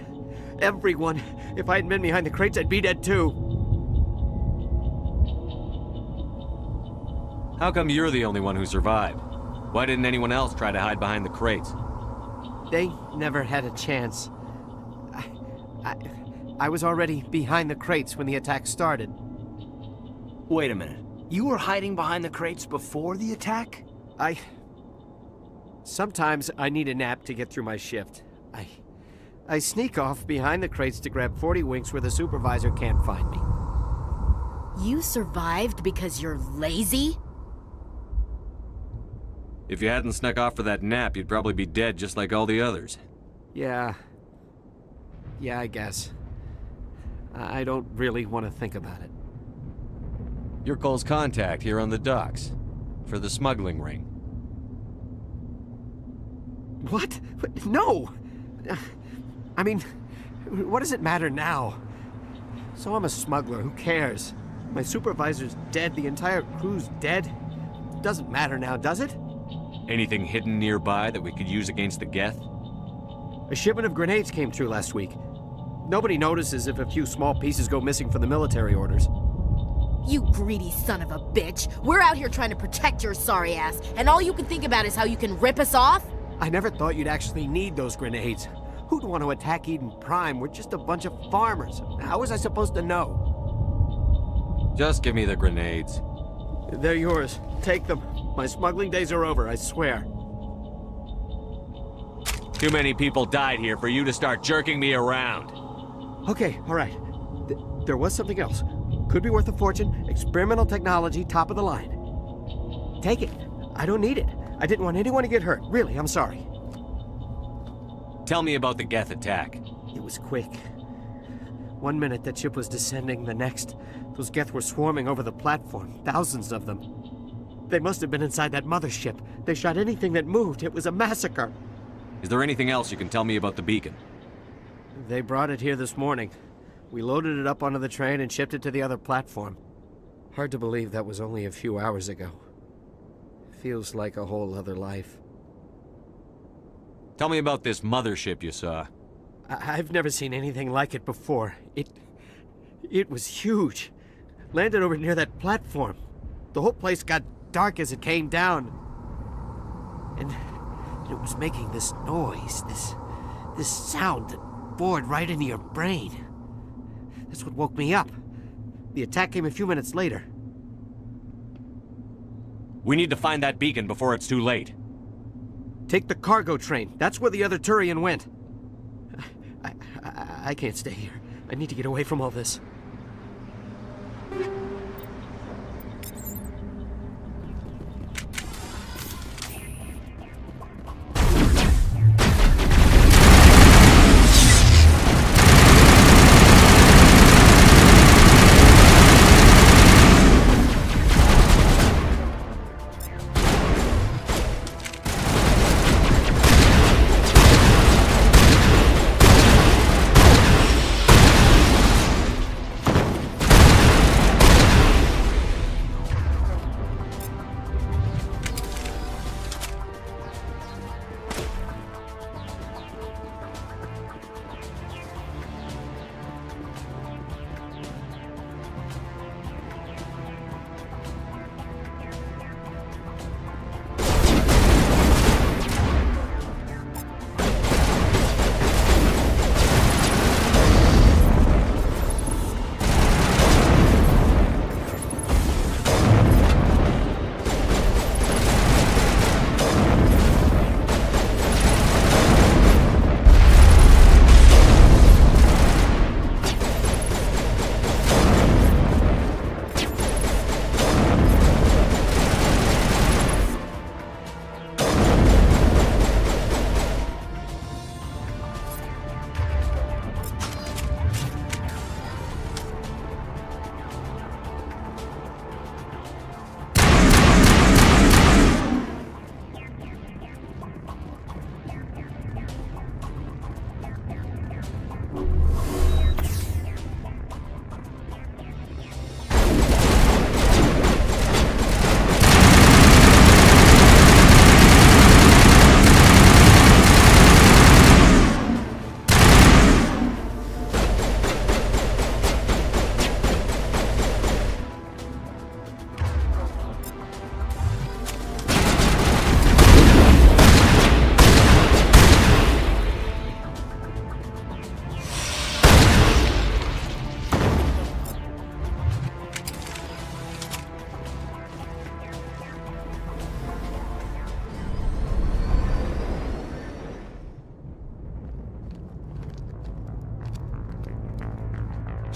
Everyone. If I hadn't been behind the crates, I'd be dead too. How come you're the only one who survived? Why didn't anyone else try to hide behind the crates? They never had a chance. I was already behind the crates when the attack started. Wait a minute. You were hiding behind the crates before the attack? Sometimes I need a nap to get through my shift. I sneak off behind the crates to grab 40 winks where the supervisor can't find me. You survived because you're lazy? If you hadn't snuck off for that nap, you'd probably be dead just like all the others. Yeah, I guess. I don't really want to think about it. You're Cole's contact here on the docks. For the smuggling ring. What? No! I mean, what does it matter now? So I'm a smuggler, who cares? My supervisor's dead, the entire crew's dead. Doesn't matter now, does it? Anything hidden nearby that we could use against the Geth? A shipment of grenades came through last week. Nobody notices if a few small pieces go missing from the military orders. You greedy son of a bitch! We're out here trying to protect your sorry ass, and all you can think about is how you can rip us off? I never thought you'd actually need those grenades. Who'd want to attack Eden Prime? We're just a bunch of farmers. How was I supposed to know? Just give me the grenades. They're yours. Take them. My smuggling days are over, I swear. Too many people died here for you to start jerking me around. Okay, all right. There was something else. Could be worth a fortune. Experimental technology, top of the line. Take it. I don't need it. I didn't want anyone to get hurt. Really, I'm sorry. Tell me about the Geth attack. It was quick. 1 minute that ship was descending, the next, those Geth were swarming over the platform. Thousands of them. They must have been inside that mothership. They shot anything that moved. It was a massacre. Is there anything else you can tell me about the beacon? They brought it here this morning. We loaded it up onto the train and shipped it to the other platform. Hard to believe that was only a few hours ago. Feels like a whole other life. Tell me about this mothership you saw. I've never seen anything like it before. It was huge. Landed over near that platform. The whole place got dark as it came down. And it was making this noise, this sound that bored right into your brain. That's what woke me up. The attack came a few minutes later. We need to find that beacon before it's too late. Take the cargo train. That's where the other Turian went. I can't stay here. I need to get away from all this.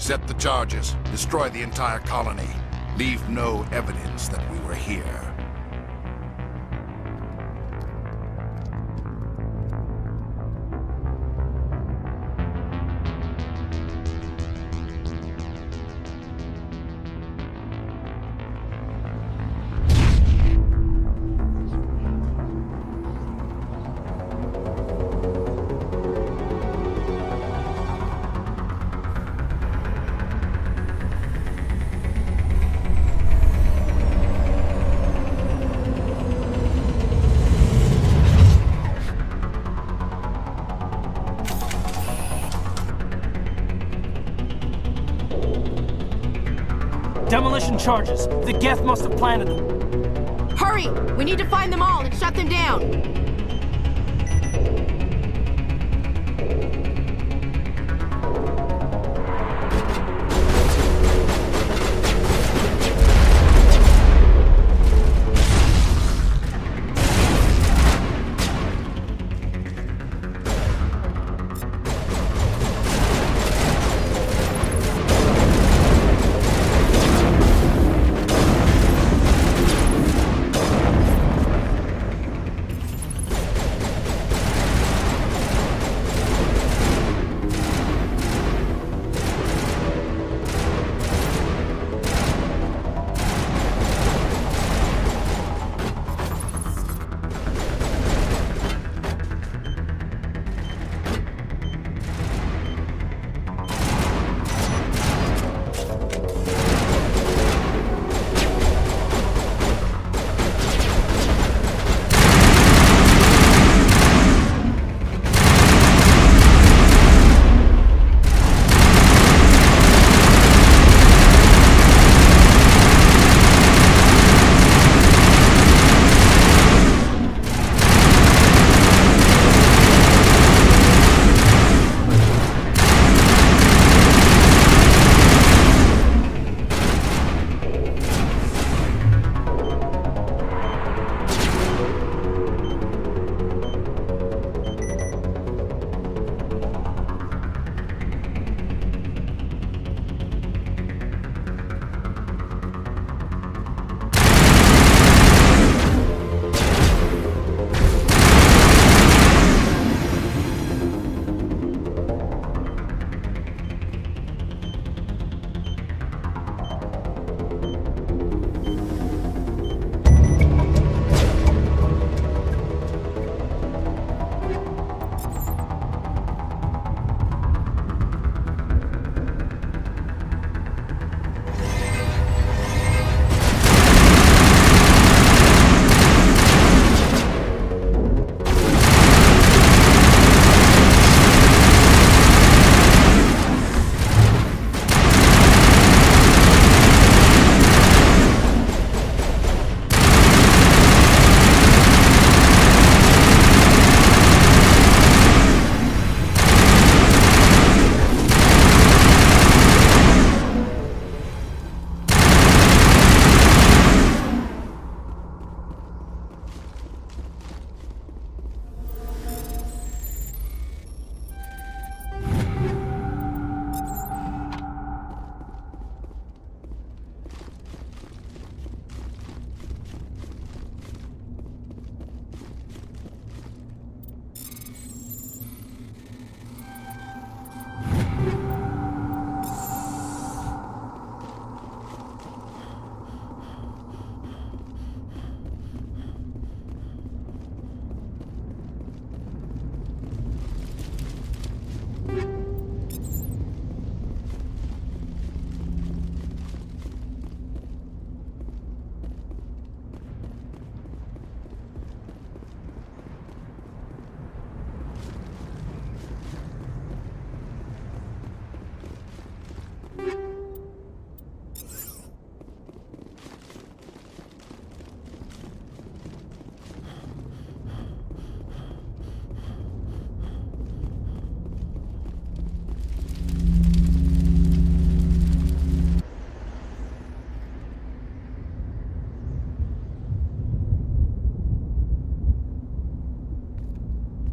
Accept the charges. Destroy the entire colony. Leave no evidence that we were here. Demolition charges. The Geth must have planted them. Hurry! We need to find them all and shut them down!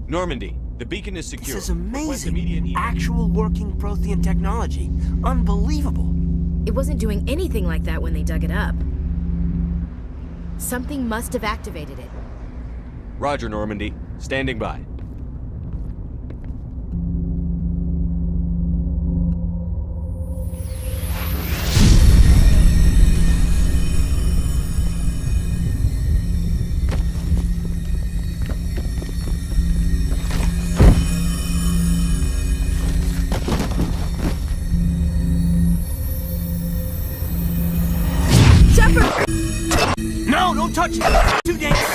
Normandy, The beacon is secure. This is amazing. Actual working Prothean technology. Unbelievable. It wasn't doing anything like that when they dug it up. Something must have activated it. Roger, Normandy. Standing by. No, don't touch it! Too dangerous!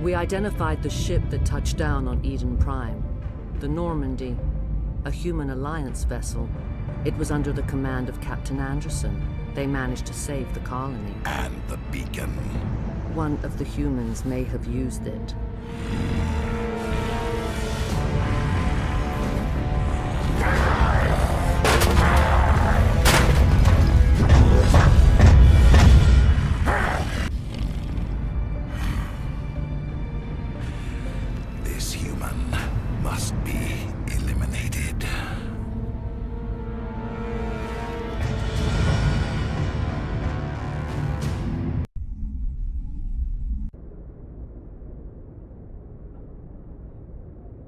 We identified the ship that touched down on Eden Prime. The Normandy, a human alliance vessel. It was under the command of Captain Anderson. They managed to save the colony. And the beacon. One of the humans may have used it. This human must be eliminated.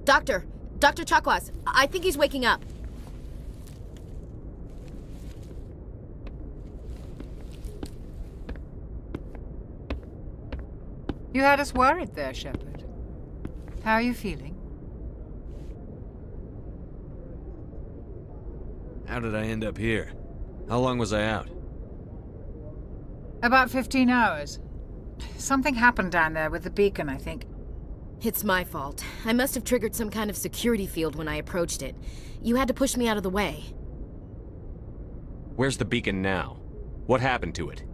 Dr. Chakwas, I think he's waking up. You had us worried there, Shepard. How are you feeling? How did I end up here? How long was I out? About 15 hours. Something happened down there with the beacon, I think. It's my fault. I must have triggered some kind of security field when I approached it. You had to push me out of the way. Where's the beacon now? What happened to it?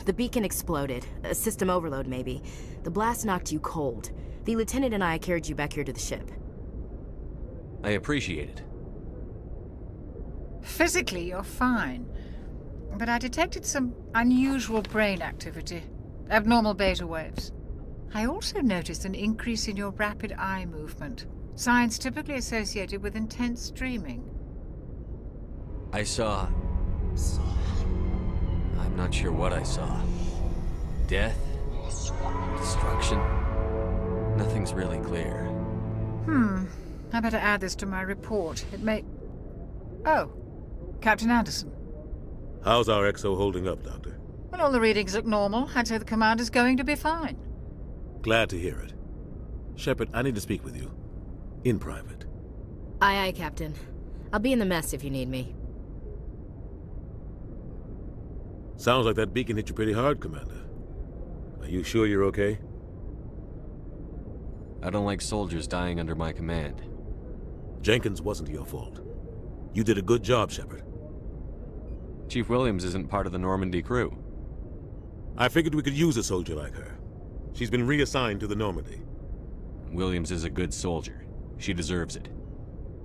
The beacon exploded. A system overload, maybe. The blast knocked you cold. The lieutenant and I carried you back here to the ship. I appreciate it. Physically, you're fine. But I detected some unusual brain activity. Abnormal beta waves. I also noticed an increase in your rapid eye movement. Signs typically associated with intense dreaming. I saw... I'm not sure what I saw. Death? Destruction? Nothing's really clear. I better add this to my report. It may... Oh, Captain Anderson. How's our XO holding up, Doctor? Well, all the readings look normal. I'd say the commander's going to be fine. Glad to hear it. Shepard, I need to speak with you. In private. Aye, aye, Captain. I'll be in the mess if you need me. Sounds like that beacon hit you pretty hard, Commander. Are you sure you're okay? I don't like soldiers dying under my command. Jenkins wasn't your fault. You did a good job, Shepard. Chief Williams isn't part of the Normandy crew. I figured we could use a soldier like her. She's been reassigned to the Normandy. Williams is a good soldier. She deserves it.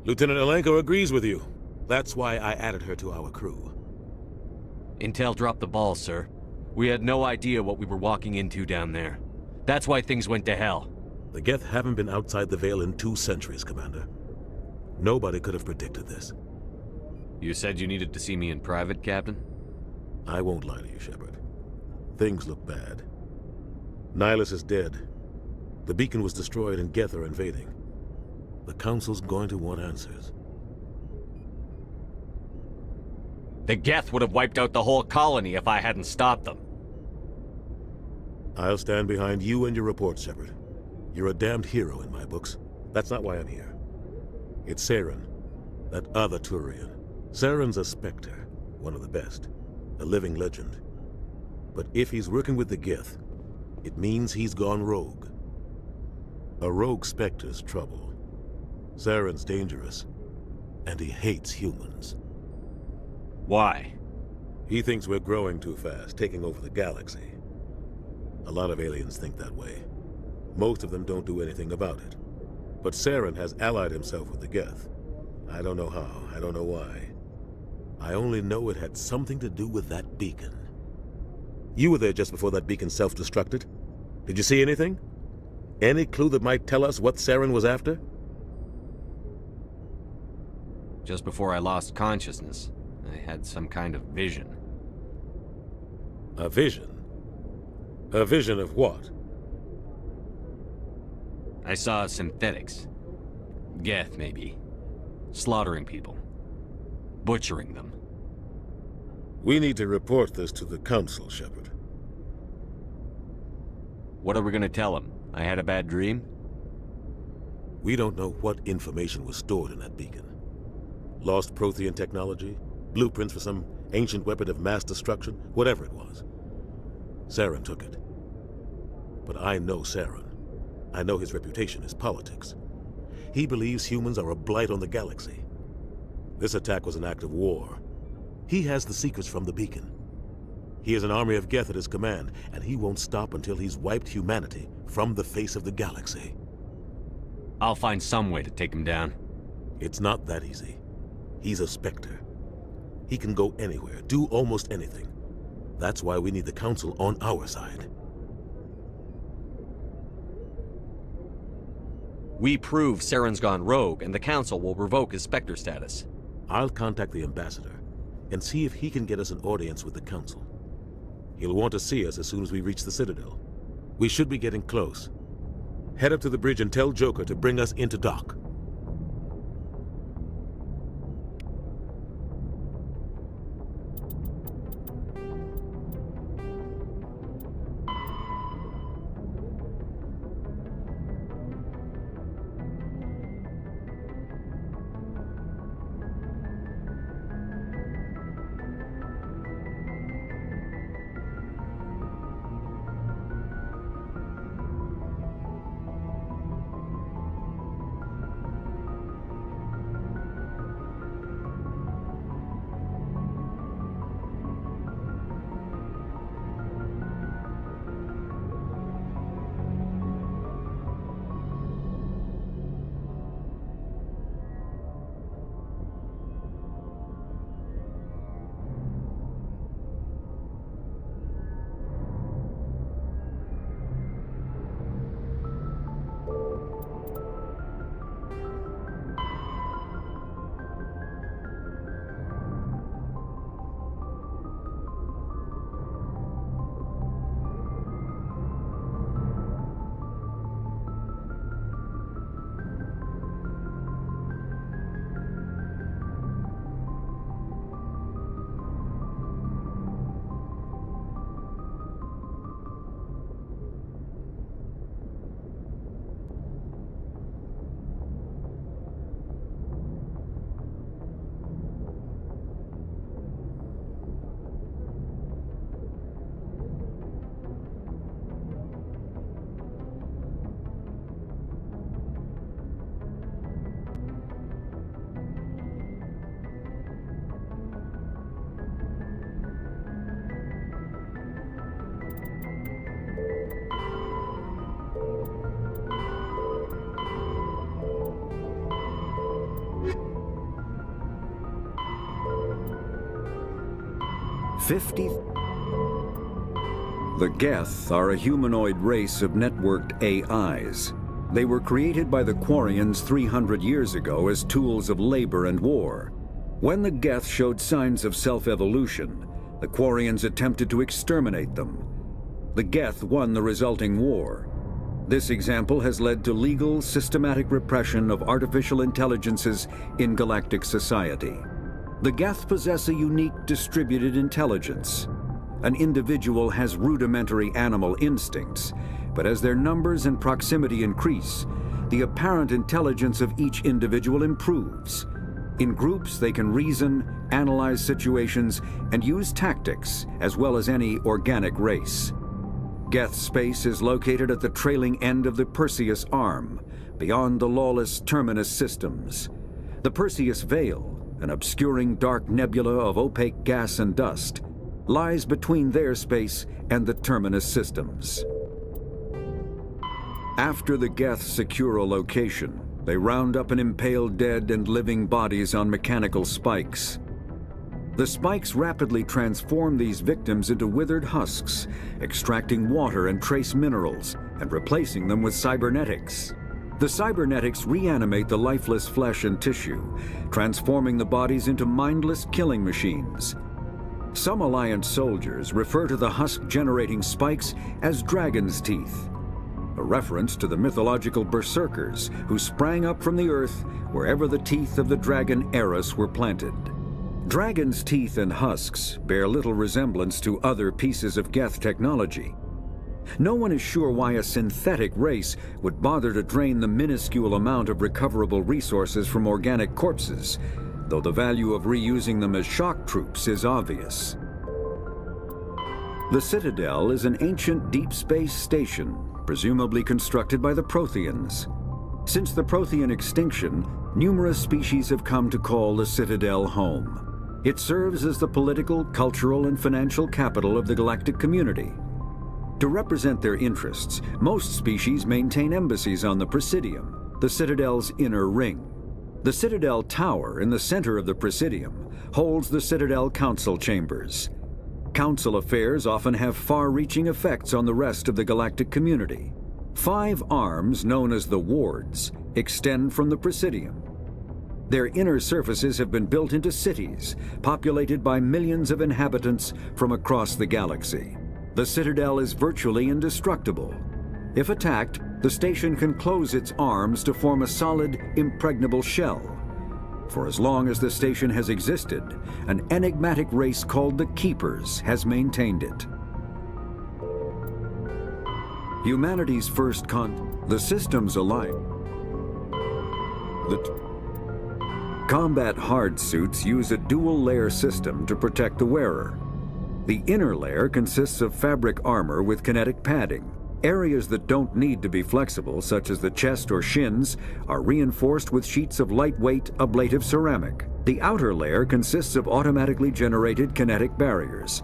Lieutenant Alenko agrees with you. That's why I added her to our crew. Intel dropped the ball, sir. We had no idea what we were walking into down there. That's why things went to hell. The Geth haven't been outside the Veil in 2 centuries, Commander. Nobody could have predicted this. You said you needed to see me in private, Captain? I won't lie to you, Shepard. Things look bad. Nihilus is dead. The beacon was destroyed and Geth are invading. The Council's going to want answers. The Geth would have wiped out the whole colony if I hadn't stopped them. I'll stand behind you and your report, Shepard. You're a damned hero in my books. That's not why I'm here. It's Saren, that other Turian. Saren's a Spectre, one of the best. A living legend. But if he's working with the Geth, it means he's gone rogue. A rogue Spectre's trouble. Saren's dangerous, and he hates humans. Why? He thinks we're growing too fast, taking over the galaxy. A lot of aliens think that way. Most of them don't do anything about it. But Saren has allied himself with the Geth. I don't know how, I don't know why. I only know it had something to do with that beacon. You were there just before that beacon self-destructed. Did you see anything? Any clue that might tell us what Saren was after? Just before I lost consciousness, I had some kind of vision. A vision? A vision of what? I saw synthetics. Geth, maybe. Slaughtering people. Butchering them. We need to report this to the Council, Shepard. What are we gonna tell him? I had a bad dream? We don't know what information was stored in that beacon. Lost Prothean technology? Blueprints for some ancient weapon of mass destruction? Whatever it was. Saren took it. But I know Saren. I know his reputation is politics. He believes humans are a blight on the galaxy. This attack was an act of war. He has the secrets from the beacon. He has an army of Geth at his command, and he won't stop until he's wiped humanity from the face of the galaxy. I'll find some way to take him down. It's not that easy. He's a Spectre. He can go anywhere, do almost anything. That's why we need the Council on our side. We prove Saren's gone rogue, and the Council will revoke his Spectre status. I'll contact the Ambassador and see if he can get us an audience with the Council. He'll want to see us as soon as we reach the Citadel. We should be getting close. Head up to the bridge and tell Joker to bring us into dock. The Geth are a humanoid race of networked AIs. They were created by the Quarians 300 years ago as tools of labor and war. When the Geth showed signs of self-evolution, the Quarians attempted to exterminate them. The Geth won the resulting war. This example has led to legal, systematic repression of artificial intelligences in galactic society. The Geth possess a unique distributed intelligence. An individual has rudimentary animal instincts, but as their numbers and proximity increase, the apparent intelligence of each individual improves. In groups, they can reason, analyze situations, and use tactics, as well as any organic race. Geth space is located at the trailing end of the Perseus Arm, beyond the lawless Terminus systems. The Perseus Veil, an obscuring dark nebula of opaque gas and dust, lies between their space and the Terminus systems. After the Geth secure a location, they round up and impale dead and living bodies on mechanical spikes. The spikes rapidly transform these victims into withered husks, extracting water and trace minerals and replacing them with cybernetics. The cybernetics reanimate the lifeless flesh and tissue, transforming the bodies into mindless killing machines. Some Alliance soldiers refer to the husk-generating spikes as dragon's teeth, a reference to the mythological berserkers who sprang up from the earth wherever the teeth of the dragon Eris were planted. Dragon's teeth and husks bear little resemblance to other pieces of Geth technology. No one is sure why a synthetic race would bother to drain the minuscule amount of recoverable resources from organic corpses, though the value of reusing them as shock troops is obvious. The Citadel is an ancient deep space station, presumably constructed by the Protheans. Since the Prothean extinction, numerous species have come to call the Citadel home. It serves as the political, cultural, and financial capital of the galactic community. To represent their interests, most species maintain embassies on the Presidium, the Citadel's inner ring. The Citadel Tower in the center of the Presidium holds the Citadel Council Chambers. Council affairs often have far-reaching effects on the rest of the galactic community. 5 arms, known as the Wards, extend from the Presidium. Their inner surfaces have been built into cities, populated by millions of inhabitants from across the galaxy. The Citadel is virtually indestructible. If attacked, the station can close its arms to form a solid, impregnable shell. For as long as the station has existed, an enigmatic race called the Keepers has maintained it. Humanity's first the systems alike. Combat hard suits use a dual-layer system to protect the wearer. The inner layer consists of fabric armor with kinetic padding. Areas that don't need to be flexible, such as the chest or shins, are reinforced with sheets of lightweight, ablative ceramic. The outer layer consists of automatically generated kinetic barriers.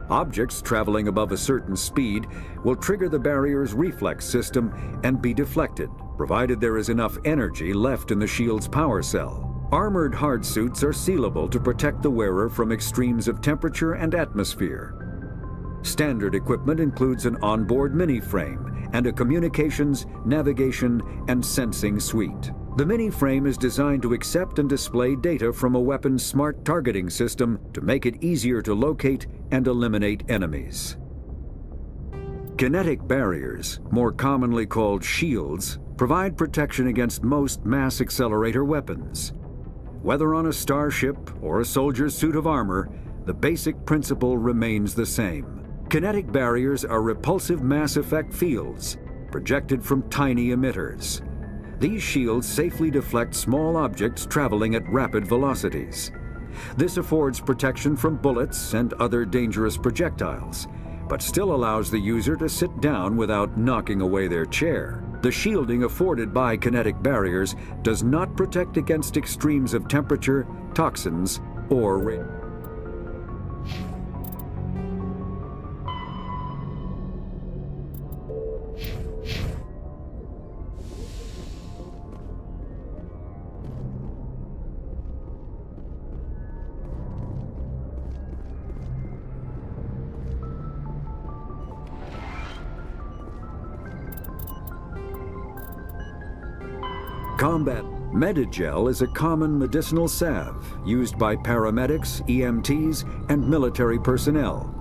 Objects traveling above a certain speed will trigger the barrier's reflex system and be deflected, provided there is enough energy left in the shield's power cell. Armored hard suits are sealable to protect the wearer from extremes of temperature and atmosphere. Standard equipment includes an onboard mini-frame and a communications, navigation, and sensing suite. The mini-frame is designed to accept and display data from a weapon's smart targeting system to make it easier to locate and eliminate enemies. Kinetic barriers, more commonly called shields, provide protection against most mass accelerator weapons. Whether on a starship or a soldier's suit of armor, the basic principle remains the same. Kinetic barriers are repulsive mass effect fields, projected from tiny emitters. These shields safely deflect small objects traveling at rapid velocities. This affords protection from bullets and other dangerous projectiles, but still allows the user to sit down without knocking away their chair. The shielding afforded by kinetic barriers does not protect against extremes of temperature, toxins, or radiation. Combat Medigel is a common medicinal salve used by paramedics, EMTs, and military personnel.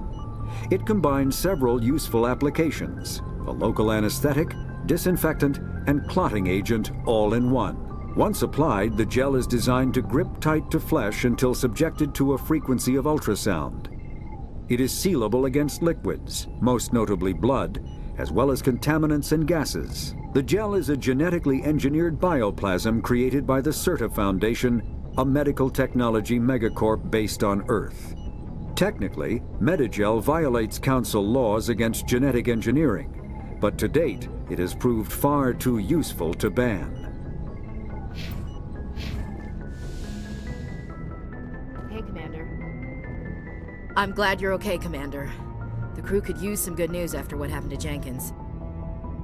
It combines several useful applications: a local anesthetic, disinfectant, and clotting agent all in one. Once applied, the gel is designed to grip tight to flesh until subjected to a frequency of ultrasound. It is sealable against liquids, most notably blood, as well as contaminants and gases. The gel is a genetically engineered bioplasm created by the CERTA Foundation a medical technology megacorp based on Earth. Technically, Medigel violates Council laws against genetic engineering, but to date, it has proved far too useful to ban. Hey, Commander. I'm glad you're okay, Commander. The crew could use some good news after what happened to Jenkins.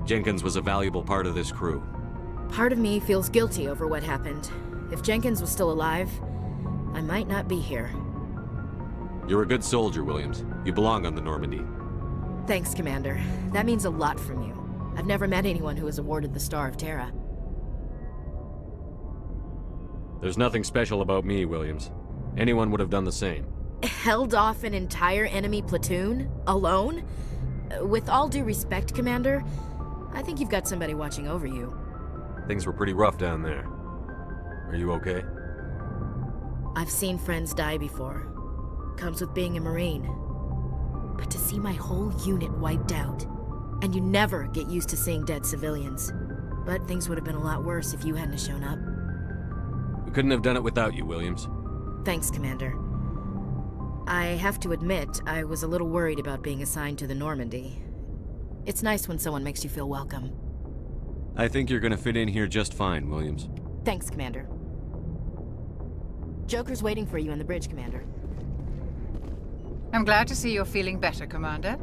Jenkins was a valuable part of this crew. Part of me feels guilty over what happened. If Jenkins was still alive, I might not be here. You're a good soldier, Williams. You belong on the Normandy. Thanks, Commander. That means a lot from you. I've never met anyone who was awarded the Star of Terra. There's nothing special about me, Williams. Anyone would have done the same. Held off an entire enemy platoon? Alone? With all due respect, Commander, I think you've got somebody watching over you. Things were pretty rough down there. Are you okay? I've seen friends die before. Comes with being a Marine. But to see my whole unit wiped out, and you never get used to seeing dead civilians. But things would have been a lot worse if you hadn't shown up. We couldn't have done it without you, Williams. Thanks, Commander. I have to admit, I was a little worried about being assigned to the Normandy. It's nice when someone makes you feel welcome. I think you're gonna fit in here just fine, Williams. Thanks, Commander. Joker's waiting for you on the bridge, Commander. I'm glad to see you're feeling better, Commander.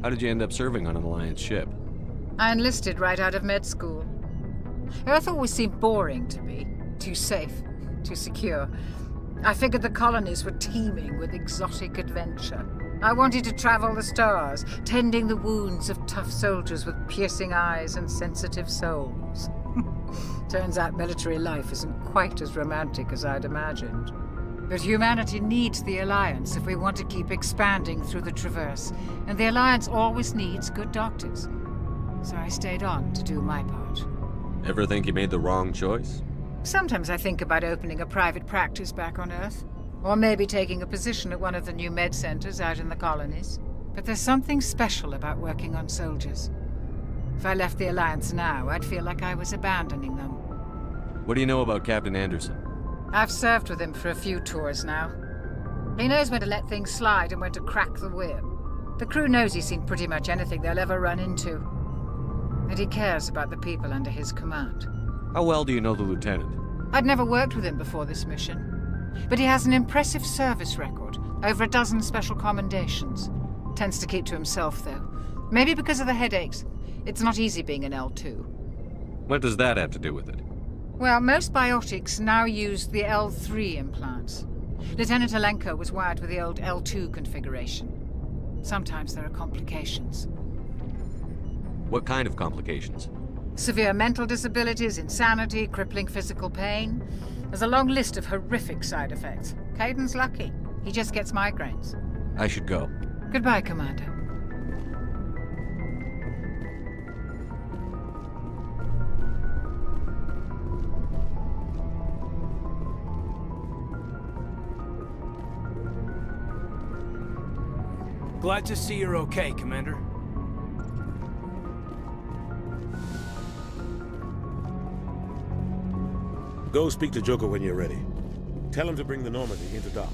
How did you end up serving on an Alliance ship? I enlisted right out of med school. Earth always seemed boring to me. Too safe, too secure. I figured the colonies were teeming with exotic adventure. I wanted to travel the stars, tending the wounds of tough soldiers with piercing eyes and sensitive souls. Turns out military life isn't quite as romantic as I'd imagined. But humanity needs the Alliance if we want to keep expanding through the Traverse, and the Alliance always needs good doctors. So I stayed on to do my part. Ever think you made the wrong choice? Sometimes I think about opening a private practice back on Earth. Or maybe taking a position at one of the new med centers out in the colonies. But there's something special about working on soldiers. If I left the Alliance now, I'd feel like I was abandoning them. What do you know about Captain Anderson? I've served with him for a few tours now. He knows when to let things slide and when to crack the whip. The crew knows he's seen pretty much anything they'll ever run into. And he cares about the people under his command. How well do you know the lieutenant? I'd never worked with him before this mission. But he has an impressive service record, over a dozen special commendations. Tends to keep to himself, though. Maybe because of the headaches. It's not easy being an L2. What does that have to do with it? Well, most biotics now use the L3 implants. Lieutenant Alenko was wired with the old L2 configuration. Sometimes there are complications. What kind of complications? Severe mental disabilities, insanity, crippling physical pain. There's a long list of horrific side effects. Caden's lucky. He just gets migraines. I should go. Goodbye, Commander. Glad to see you're okay, Commander. Go speak to Joker when you're ready. Tell him to bring the Normandy into dock.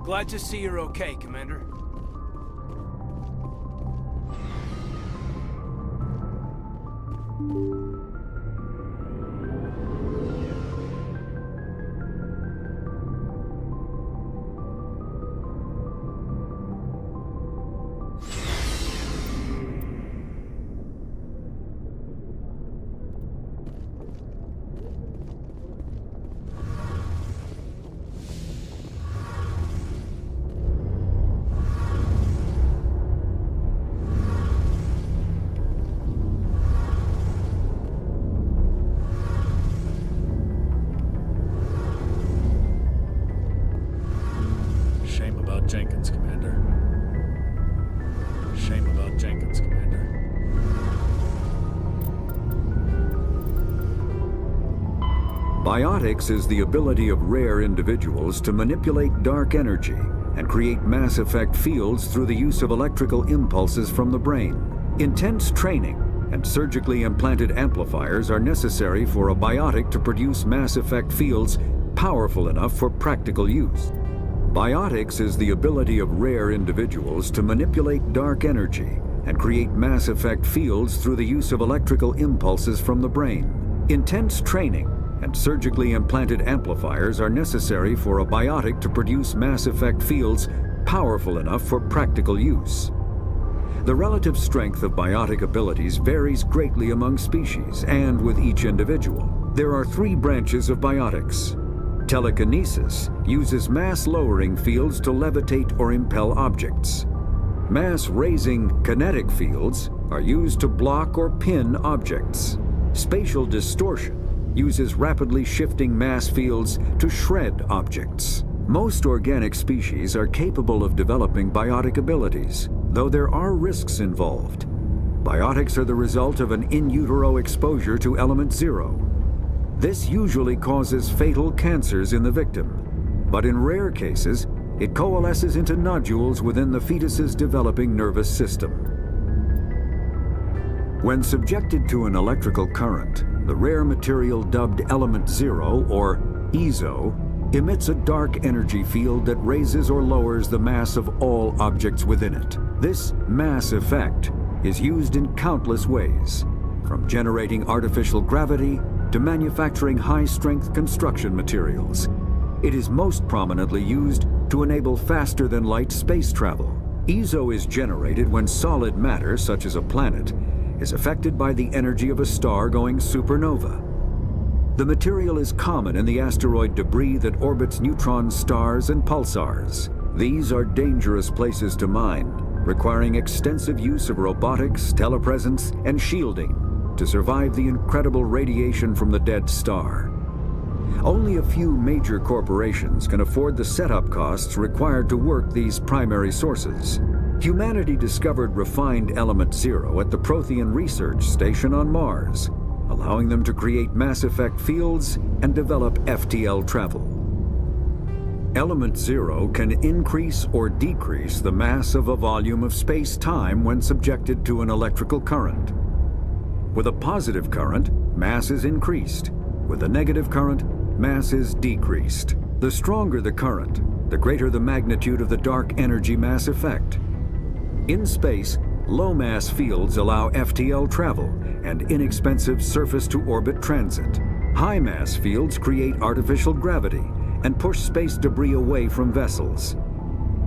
Glad to see you're okay, Commander. Jenkins, Commander. Shame about Jenkins, Commander. Biotics is the ability of rare individuals to manipulate dark energy and create mass effect fields through the use of electrical impulses from the brain. Intense training and surgically implanted amplifiers are necessary for a biotic to produce mass effect fields powerful enough for practical use. Biotics is the ability of rare individuals to manipulate dark energy and create mass effect fields through the use of electrical impulses from the brain. Intense training and surgically implanted amplifiers are necessary for a biotic to produce mass effect fields powerful enough for practical use. The relative strength of biotic abilities varies greatly among species and with each individual. There are 3 branches of biotics. Telekinesis uses mass-lowering fields to levitate or impel objects. Mass-raising kinetic fields are used to block or pin objects. Spatial distortion uses rapidly shifting mass fields to shred objects. Most organic species are capable of developing biotic abilities, though there are risks involved. Biotics are the result of an in utero exposure to element 0. This usually causes fatal cancers in the victim, but in rare cases, it coalesces into nodules within the fetus's developing nervous system. When subjected to an electrical current, the rare material dubbed Element 0, or EZO, emits a dark energy field that raises or lowers the mass of all objects within it. This mass effect is used in countless ways, from generating artificial gravity to manufacturing high-strength construction materials. It is most prominently used to enable faster-than-light space travel. EZO is generated when solid matter, such as a planet, is affected by the energy of a star going supernova. The material is common in the asteroid debris that orbits neutron stars and pulsars. These are dangerous places to mine, requiring extensive use of robotics, telepresence, and shielding to survive the incredible radiation from the dead star. Only a few major corporations can afford the setup costs required to work these primary sources. Humanity discovered refined Element 0 at the Prothean Research Station on Mars, allowing them to create mass effect fields and develop FTL travel. Element 0 can increase or decrease the mass of a volume of space-time when subjected to an electrical current. With a positive current, mass is increased. With a negative current, mass is decreased. The stronger the current, the greater the magnitude of the dark energy mass effect. In space, low-mass fields allow FTL travel and inexpensive surface-to-orbit transit. High-mass fields create artificial gravity and push space debris away from vessels.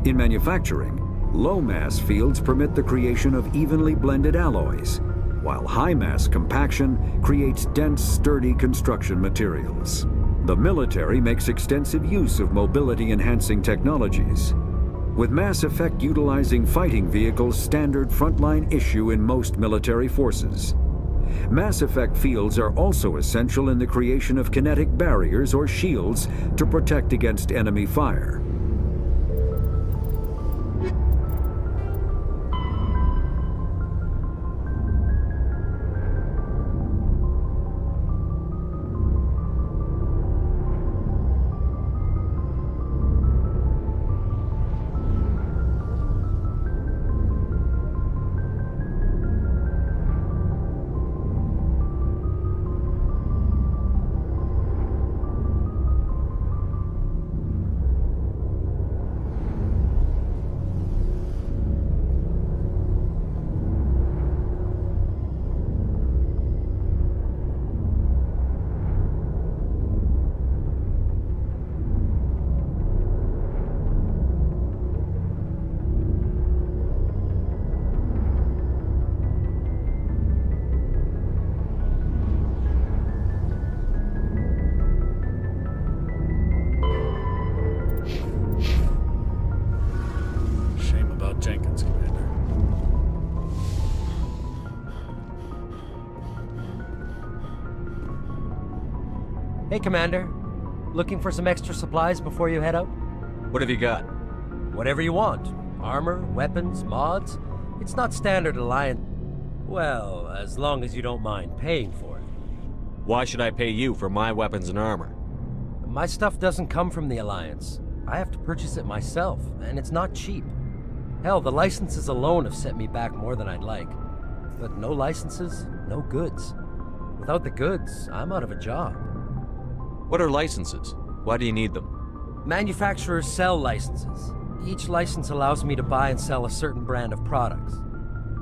In manufacturing, low-mass fields permit the creation of evenly blended alloys, while high-mass compaction creates dense, sturdy construction materials. The military makes extensive use of mobility-enhancing technologies, with Mass Effect utilizing fighting vehicles standard frontline issue in most military forces. Mass Effect fields are also essential in the creation of kinetic barriers or shields to protect against enemy fire. Hey, Commander. Looking for some extra supplies before you head out? What have you got? Whatever you want. Armor, weapons, mods. It's not standard Alliance. Well, as long as you don't mind paying for it. Why should I pay you for my weapons and armor? My stuff doesn't come from the Alliance. I have to purchase it myself, and it's not cheap. Hell, the licenses alone have set me back more than I'd like. But no licenses, no goods. Without the goods, I'm out of a job. What are licenses? Why do you need them? Manufacturers sell licenses. Each license allows me to buy and sell a certain brand of products.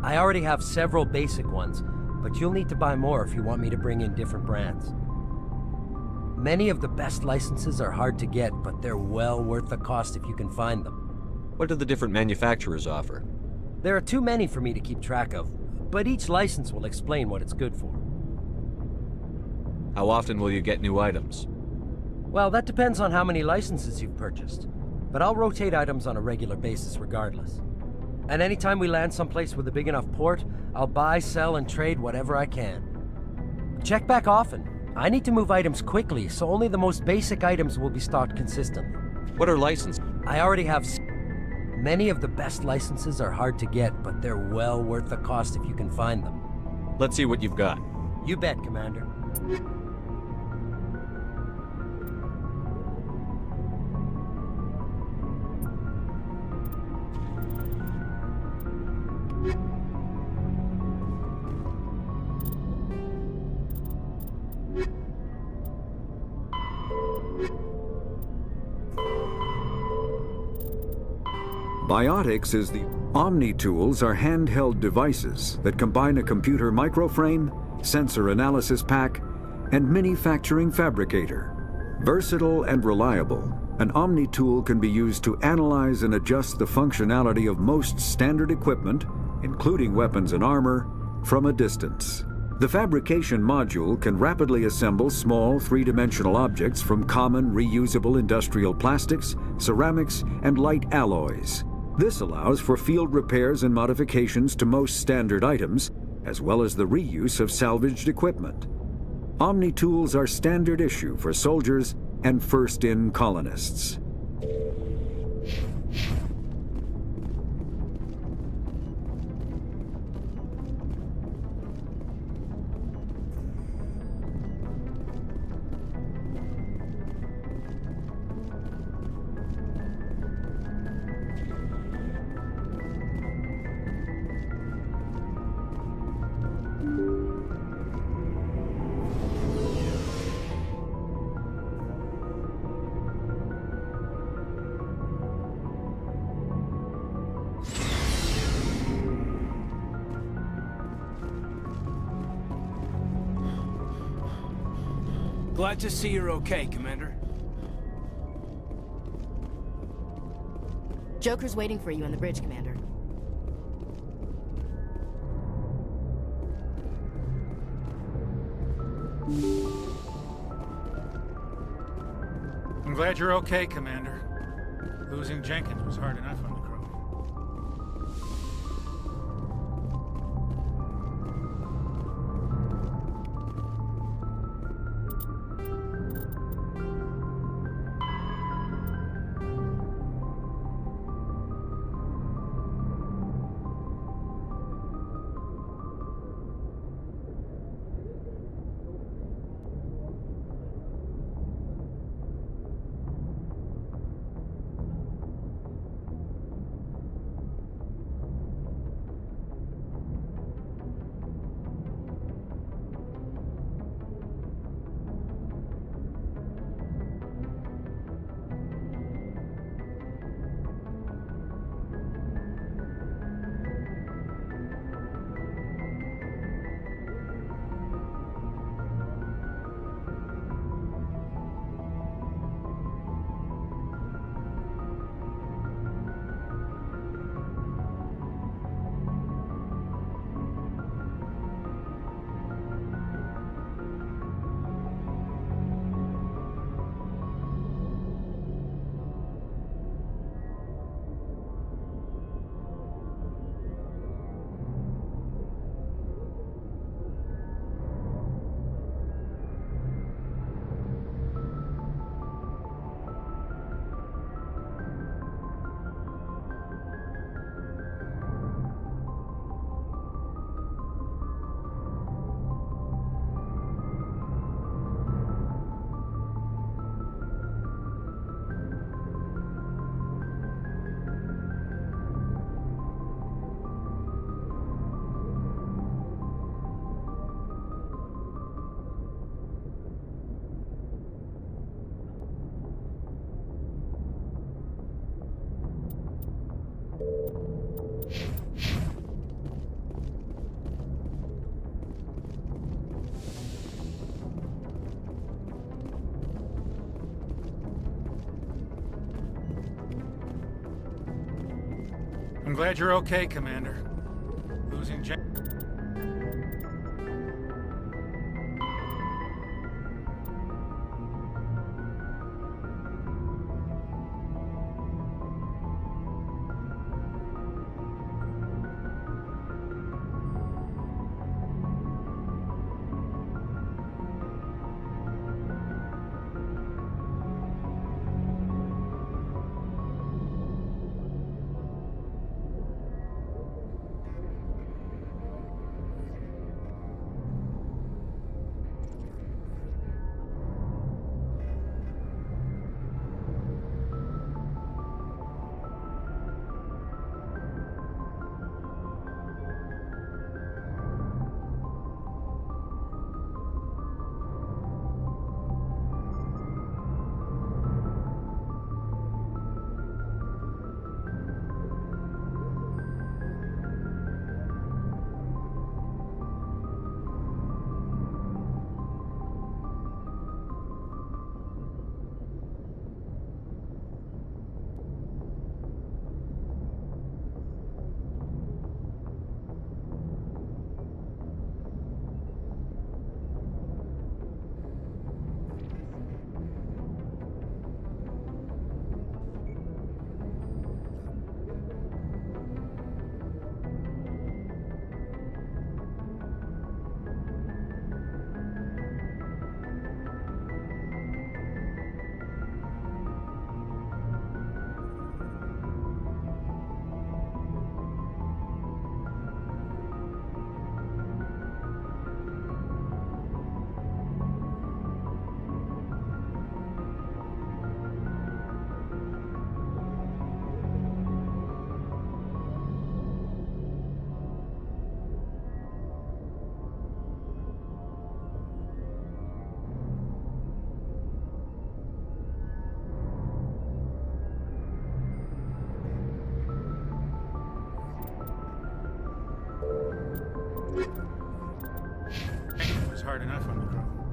I already have several basic ones, but you'll need to buy more if you want me to bring in different brands. Many of the best licenses are hard to get, but they're well worth the cost if you can find them. What do the different manufacturers offer? There are too many for me to keep track of, but each license will explain what it's good for. How often will you get new items? Well, that depends on how many licenses you've purchased, but I'll rotate items on a regular basis regardless. And anytime we land someplace with a big enough port, I'll buy, sell, and trade whatever I can. Check back often. I need to move items quickly, so only the most basic items will be stocked consistently. What are licenses? I already have... Many of the best licenses are hard to get, but they're well worth the cost if you can find them. Let's see what you've got. You bet, Commander. Biotics is the Omni tools are handheld devices that combine a computer microframe, sensor analysis pack, and manufacturing fabricator. Versatile and reliable, an Omni tool can be used to analyze and adjust the functionality of most standard equipment, including weapons and armor, from a distance. The fabrication module can rapidly assemble small three-dimensional objects from common reusable industrial plastics, ceramics, and light alloys. This allows for field repairs and modifications to most standard items, as well as the reuse of salvaged equipment. Omni tools are standard issue for soldiers and first-in colonists. Glad to see you're okay, Commander. Joker's waiting for you on the bridge, Commander. I'm glad you're okay, Commander. Losing Jenkins was hard enough on the crew. I'm glad you're okay, Commander. Losing Jack. It was hard enough on the crew.